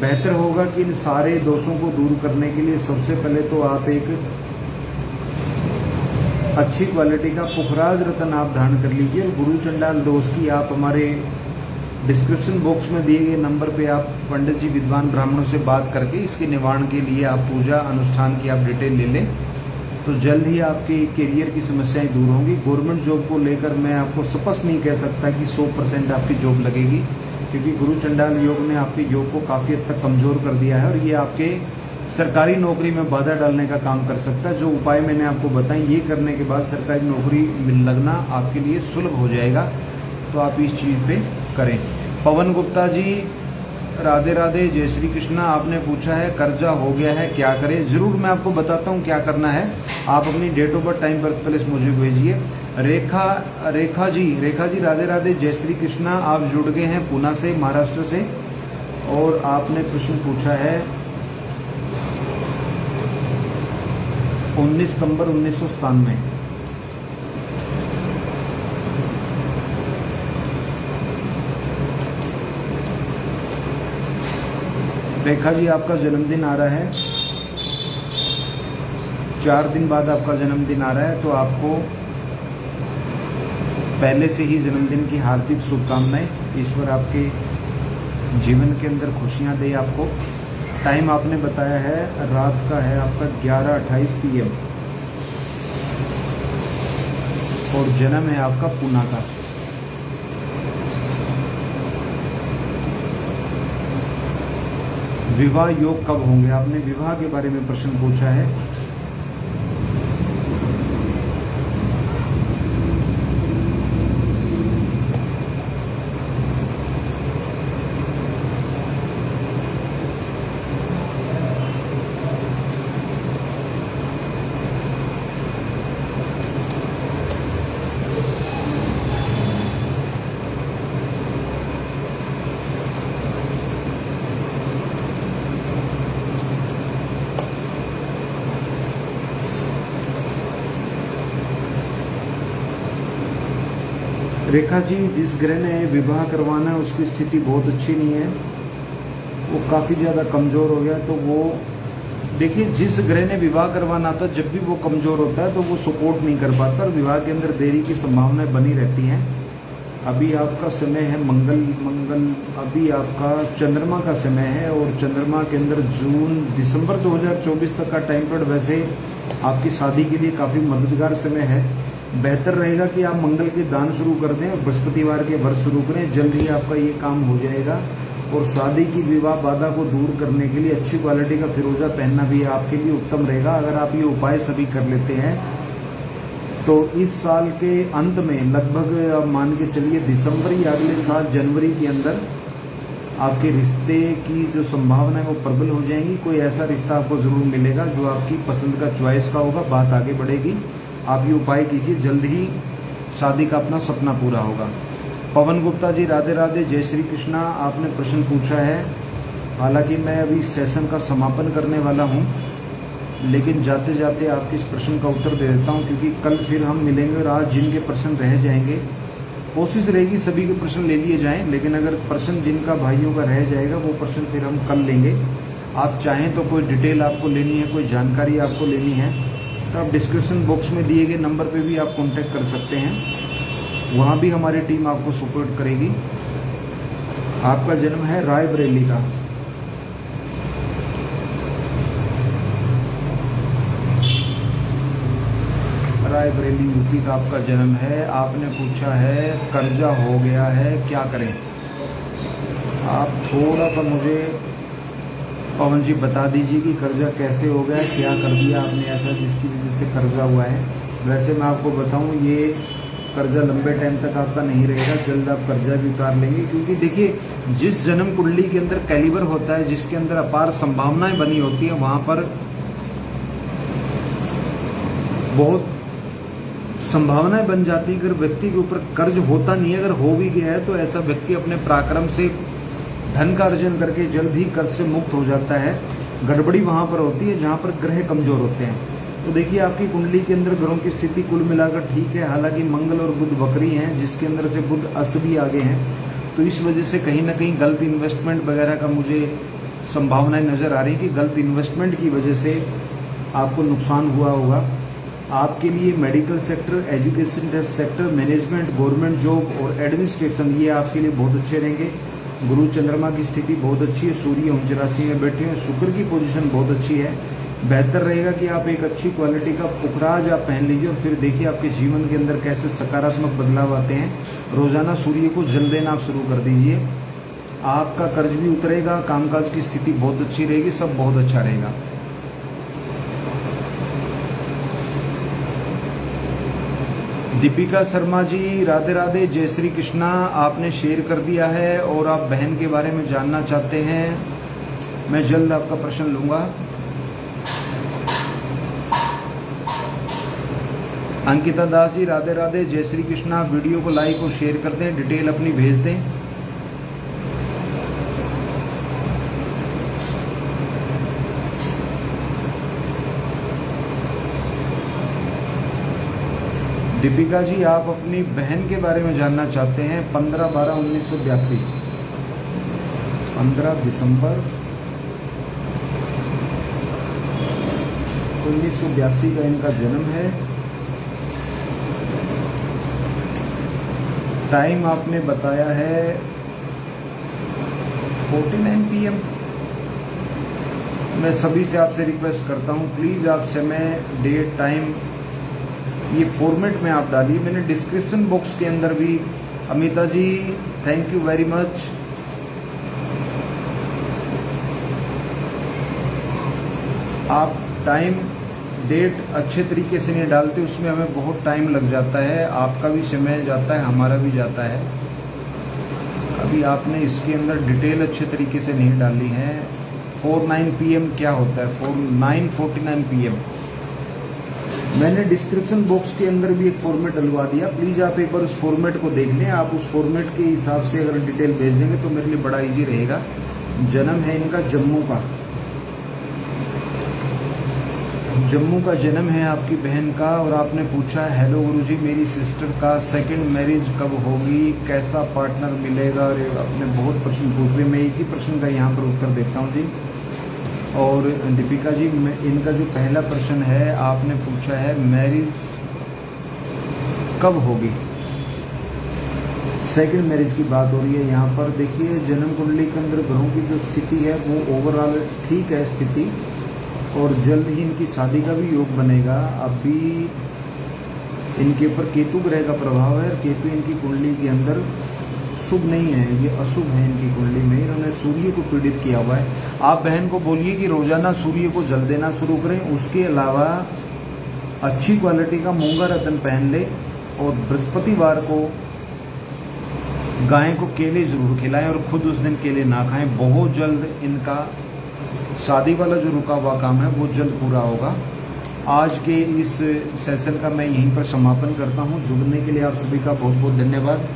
बेहतर होगा कि इन सारे दोषों को दूर करने के लिए सबसे पहले तो आप एक अच्छी क्वालिटी का पुखराज रत्न आप धारण कर लीजिए। गुरु चंडाल दोष की आप हमारे डिस्क्रिप्शन बॉक्स में दिए गए नंबर पे आप पंडित जी विद्वान ब्राह्मणों से बात करके इसके निवारण के लिए आप पूजा अनुष्ठान की आप डिटेल ले लें तो जल्द ही आपके करियर की समस्याएं दूर होंगी। गवर्नमेंट जॉब को लेकर मैं आपको स्पष्ट नहीं कह सकता कि 100% आपकी जॉब लगेगी, क्योंकि गुरु चंडाल योग ने आपकी जॉब को काफ़ी हद तक कमज़ोर कर दिया है और ये आपके सरकारी नौकरी में बाधा डालने का काम कर सकता है। जो उपाय मैंने आपको बताए ये करने के बाद सरकारी नौकरी में लगना आपके लिए सुलभ हो जाएगा, तो आप इस चीज़ पे करें। पवन गुप्ता जी राधे राधे, जय श्री कृष्णा। आपने पूछा है कर्जा हो गया है क्या करें। जरूर मैं आपको बताता हूँ क्या करना है। आप अपनी date of birth, time, birth place मुझे भेजिए। रेखा जी राधे राधे, जय श्री कृष्णा। आप जुड़ गए हैं पुणे से, महाराष्ट्र से, और आपने प्रश्न पूछा है 19 सितंबर 1997। रेखा जी आपका जन्मदिन आ रहा है 4 दिन बाद आपका जन्मदिन आ रहा है, तो आपको पहले से ही जन्मदिन की हार्दिक शुभकामनाएं। ईश्वर आपके जीवन के अंदर खुशियां दे आपको। टाइम आपने बताया है रात का है आपका 11:28 PM और जन्म है आपका पूना का। विवाह योग कब होंगे? आपने विवाह के बारे में प्रश्न पूछा है। रेखा जी, जिस ग्रह ने विवाह करवाना है उसकी स्थिति बहुत अच्छी नहीं है, वो काफ़ी ज़्यादा कमज़ोर हो गया। तो वो देखिए, जिस ग्रह ने विवाह करवाना था जब भी वो कमज़ोर होता है तो वो सपोर्ट नहीं कर पाता और विवाह के अंदर देरी की संभावनाएं बनी रहती हैं। अभी आपका समय है मंगल अभी आपका चंद्रमा का समय है और चंद्रमा के अंदर दिसंबर 2024 तक का टाइम पीरियड वैसे आपकी शादी के लिए काफ़ी मददगार समय है। बेहतर रहेगा कि आप मंगल के दान शुरू कर दें और बृहस्पतिवार के व्रत शुरू करें, जल्द ही आपका ये काम हो जाएगा। और शादी की विवाह बाधा को दूर करने के लिए अच्छी क्वालिटी का फिरोजा पहनना भी आपके लिए उत्तम रहेगा। अगर आप ये उपाय सभी कर लेते हैं तो इस साल के अंत में लगभग आप मान के चलिए दिसंबर या अगले साल जनवरी के अंदर आपके रिश्ते की जो संभावना है वो प्रबल हो जाएंगी। कोई ऐसा रिश्ता आपको जरूर मिलेगा जो आपकी पसंद का चॉइस का होगा, बात आगे बढ़ेगी। आप ये उपाय कीजिए, जल्द ही शादी का अपना सपना पूरा होगा। पवन गुप्ता जी, राधे राधे, जय श्री कृष्णा। आपने प्रश्न पूछा है, हालांकि मैं अभी सेशन का समापन करने वाला हूं, लेकिन जाते जाते आपके इस प्रश्न का उत्तर दे देता हूं, क्योंकि कल फिर हम मिलेंगे और आज जिनके प्रश्न रह जाएंगे कोशिश रहेगी सभी के प्रश्न ले लिए जाएं, लेकिन अगर प्रश्न जिनका भाइयों का रह जाएगा वो प्रश्न फिर हम कल लेंगे। आप चाहें तो कोई डिटेल आपको लेनी है, कोई जानकारी आपको लेनी है तो आप डिस्क्रिप्शन बॉक्स में दिए गए नंबर पे भी आप कांटेक्ट कर सकते हैं, वहाँ भी हमारी टीम आपको सपोर्ट करेगी। आपका जन्म है रायबरेली का। रायबरेली यूपी का आपका जन्म है। आपने पूछा है कर्जा हो गया है, क्या करें? आप थोड़ा सा मुझे पवन जी बता दीजिए कि कर्जा कैसे हो गया, क्या कर दिया आपने ऐसा जिसकी वजह से कर्जा हुआ है। वैसे मैं आपको बताऊं, ये कर्जा लंबे टाइम तक आपका नहीं रहेगा, जल्द आप कर्जा भी उतार लेंगे। क्योंकि देखिए, जिस जन्म कुंडली के अंदर कैलिबर होता है, जिसके अंदर अपार संभावनाएं बनी होती है, वहां पर बहुत संभावनाएं बन जाती है। अगर व्यक्ति के ऊपर कर्ज होता नहीं है, अगर हो भी गया है तो ऐसा व्यक्ति अपने पराक्रम से धन का अर्जन करके जल्द ही कर्ज से मुक्त हो जाता है। गड़बड़ी वहां पर होती है जहां पर ग्रह कमजोर होते हैं। तो देखिए, आपकी कुंडली के अंदर ग्रहों की स्थिति कुल मिलाकर ठीक है, हालांकि मंगल और बुध वक्री हैं, जिसके अंदर से बुध अस्त भी आगे हैं। तो इस वजह से कहीं ना कहीं गलत इन्वेस्टमेंट वगैरह का मुझे संभावनाएं नजर आ रही कि गलत इन्वेस्टमेंट की वजह से आपको नुकसान हुआ होगा। आपके लिए medical sector, education sector, management, government job और एडमिनिस्ट्रेशन, ये आपके लिए बहुत अच्छे रहेंगे। गुरु चंद्रमा की स्थिति बहुत अच्छी है, सूर्य उच्च राशि में बैठे हैं, शुक्र की पोजीशन बहुत अच्छी है। बेहतर रहेगा कि आप एक अच्छी क्वालिटी का पुखराज आप पहन लीजिए और फिर देखिए आपके जीवन के अंदर कैसे सकारात्मक बदलाव आते हैं। रोजाना सूर्य को जल देना आप शुरू कर दीजिए, आपका कर्ज भी उतरेगा, कामकाज की स्थिति बहुत अच्छी रहेगी, सब बहुत अच्छा रहेगा। दीपिका शर्मा जी, राधे राधे, जय श्री कृष्णा। आपने शेयर कर दिया है और आप बहन के बारे में जानना चाहते हैं, मैं जल्द आपका प्रश्न लूंगा। अंकिता दास जी, राधे राधे, जय श्री कृष्णा। वीडियो को लाइक और शेयर कर दें, डिटेल अपनी भेज दें। दीपिका जी, आप अपनी बहन के बारे में जानना चाहते हैं। 15/12/1982, 15 दिसंबर 1982 का इनका जन्म है। टाइम आपने बताया है 49 PM। मैं सभी से आपसे रिक्वेस्ट करता हूं, प्लीज़ आप समय, डेट, टाइम ये फॉर्मेट में आप डालिए। मैंने डिस्क्रिप्शन बॉक्स के अंदर भी, अमिता जी थैंक यू वेरी मच। आप टाइम, डेट अच्छे तरीके से नहीं डालते, उसमें हमें बहुत टाइम लग जाता है, आपका भी समय जाता है, हमारा भी जाता है। अभी आपने इसके अंदर डिटेल अच्छे तरीके से नहीं डाली है। 49 PM क्या होता है? 9:49 PM। मैंने डिस्क्रिप्शन बॉक्स के अंदर भी एक फॉर्मेट डलवा दिया, प्लीज़ आप एक बार उस फॉर्मेट को देख लें। आप उस फॉर्मेट के हिसाब से अगर डिटेल भेज देंगे तो मेरे लिए बड़ा इजी रहेगा। जन्म है इनका जम्मू का, जम्मू का जन्म है आपकी बहन का। और आपने पूछा हेलो गुरुजी, मेरी सिस्टर का सेकंड मैरिज कब होगी, कैसा पार्टनर मिलेगा। और आपने बहुत प्रश्न पूछ रहे, मैं एक ही प्रश्न का यहाँ पर उत्तर देता हूँ जी। और दीपिका जी, इनका जो पहला प्रश्न है, आपने पूछा है मैरिज कब होगी, सेकंड मैरिज की बात हो रही है यहाँ पर। देखिए जन्म कुंडली के अंदर ग्रहों की जो स्थिति है वो ओवरऑल ठीक है स्थिति, और जल्द ही इनकी शादी का भी योग बनेगा। अभी इनके ऊपर केतु ग्रह का प्रभाव है, केतु इनकी कुंडली के अंदर शुभ नहीं है, ये अशुभ है इनकी कुंडली में। इन्होंने सूर्य को पीड़ित किया हुआ है। आप बहन को बोलिए कि रोजाना सूर्य को जल देना शुरू करें। उसके अलावा अच्छी क्वालिटी का मूंगा रतन पहन ले, और बृहस्पतिवार को गाय को केले जरूर खिलाएं, और खुद उस दिन केले ना खाएं। बहुत जल्द इनका शादी वाला जो रुका हुआ काम है वो जल्द पूरा होगा। आज के इस सेशन का मैं यहीं पर समापन करता हूं। जुड़ने के लिए आप सभी का बहुत बहुत धन्यवाद।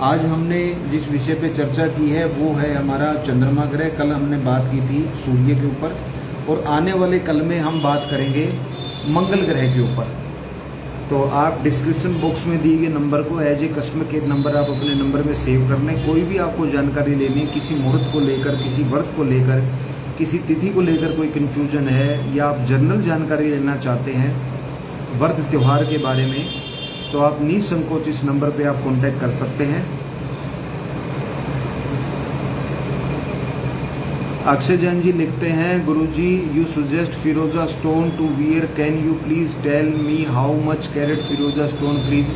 आज हमने जिस विषय पे चर्चा की है वो है हमारा चंद्रमा ग्रह। कल हमने बात की थी सूर्य के ऊपर, और आने वाले कल में हम बात करेंगे मंगल ग्रह के ऊपर। तो आप डिस्क्रिप्शन बॉक्स में दिए गए नंबर को as a customer care number आप अपने नंबर में सेव कर लें। कोई भी आपको जानकारी लेनी, किसी मुहूर्त को लेकर, किसी व्रत को लेकर, किसी तिथि को लेकर कोई कन्फ्यूजन है, या आप जनरल जानकारी लेना चाहते हैं व्रत त्यौहार के बारे में, तो आप निसंकोच इस नंबर पे आप कांटेक्ट कर सकते हैं। अक्षय जैन जी लिखते हैं, Guruji you suggest firoza stone to wear, can you please tell me how much carat firoza stone please.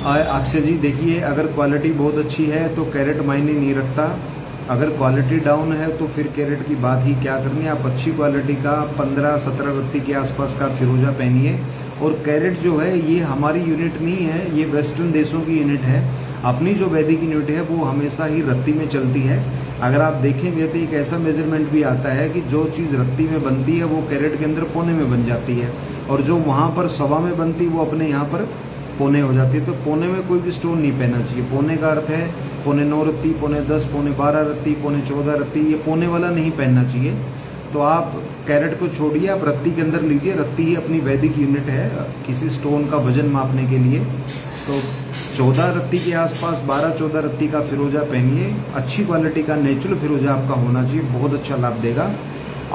Akshay ji देखिए, अगर क्वालिटी बहुत अच्छी है तो कैरेट मायने नहीं रखता, अगर क्वालिटी डाउन है तो फिर कैरेट की बात ही क्या करनी है। आप अच्छी क्वालिटी का 15-17 रत्ती के आसपास का फिरोजा पहनिए। और कैरेट जो है ये हमारी यूनिट नहीं है, ये वेस्टर्न देशों की यूनिट है। अपनी जो वैदिक यूनिट है वो हमेशा ही रत्ती में चलती है। अगर आप देखेंगे तो एक ऐसा मेजरमेंट भी आता है कि जो चीज़ रत्ती में बनती है वो कैरेट के अंदर पौने में बन जाती है, और जो वहाँ पर सवा में बनती है वो अपने यहाँ पर पौने हो जाती है। तो पौने में कोई भी स्टोन नहीं पहनना चाहिए। पौने का अर्थ है पौने 9 रत्ती, पौने 10, पौने 12 रत्ती, पौने 14 रत्ती, ये पौने वाला नहीं पहनना चाहिए। तो आप कैरेट को छोड़िए, आप रत्ती के अंदर लीजिए। रत्ती ही अपनी वैदिक यूनिट है किसी स्टोन का वजन मापने के लिए। तो 14 रत्ती के आसपास, 12-14 रत्ती का फिरोजा पहनिए। अच्छी क्वालिटी का नेचुरल फिरोजा आपका होना चाहिए, बहुत अच्छा लाभ देगा।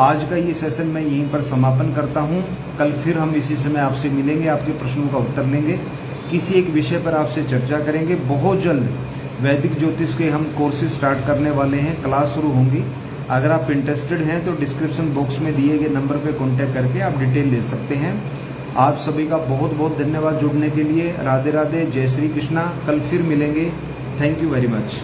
आज का ये सेशन मैं यहीं पर समापन करता हूँ। कल फिर हम इसी समय आपसे मिलेंगे, आपके प्रश्नों का उत्तर लेंगे, किसी एक विषय पर आपसे चर्चा करेंगे। बहुत जल्द वैदिक ज्योतिष के हम कोर्सेज स्टार्ट करने वाले हैं, क्लास शुरू होंगी। अगर आप इंटरेस्टेड हैं तो डिस्क्रिप्शन बॉक्स में दिए गए नंबर पर कॉन्टैक्ट करके आप डिटेल ले सकते हैं। आप सभी का बहुत बहुत धन्यवाद जुड़ने के लिए। राधे राधे, जय श्री कृष्णा। कल फिर मिलेंगे। Thank you very much.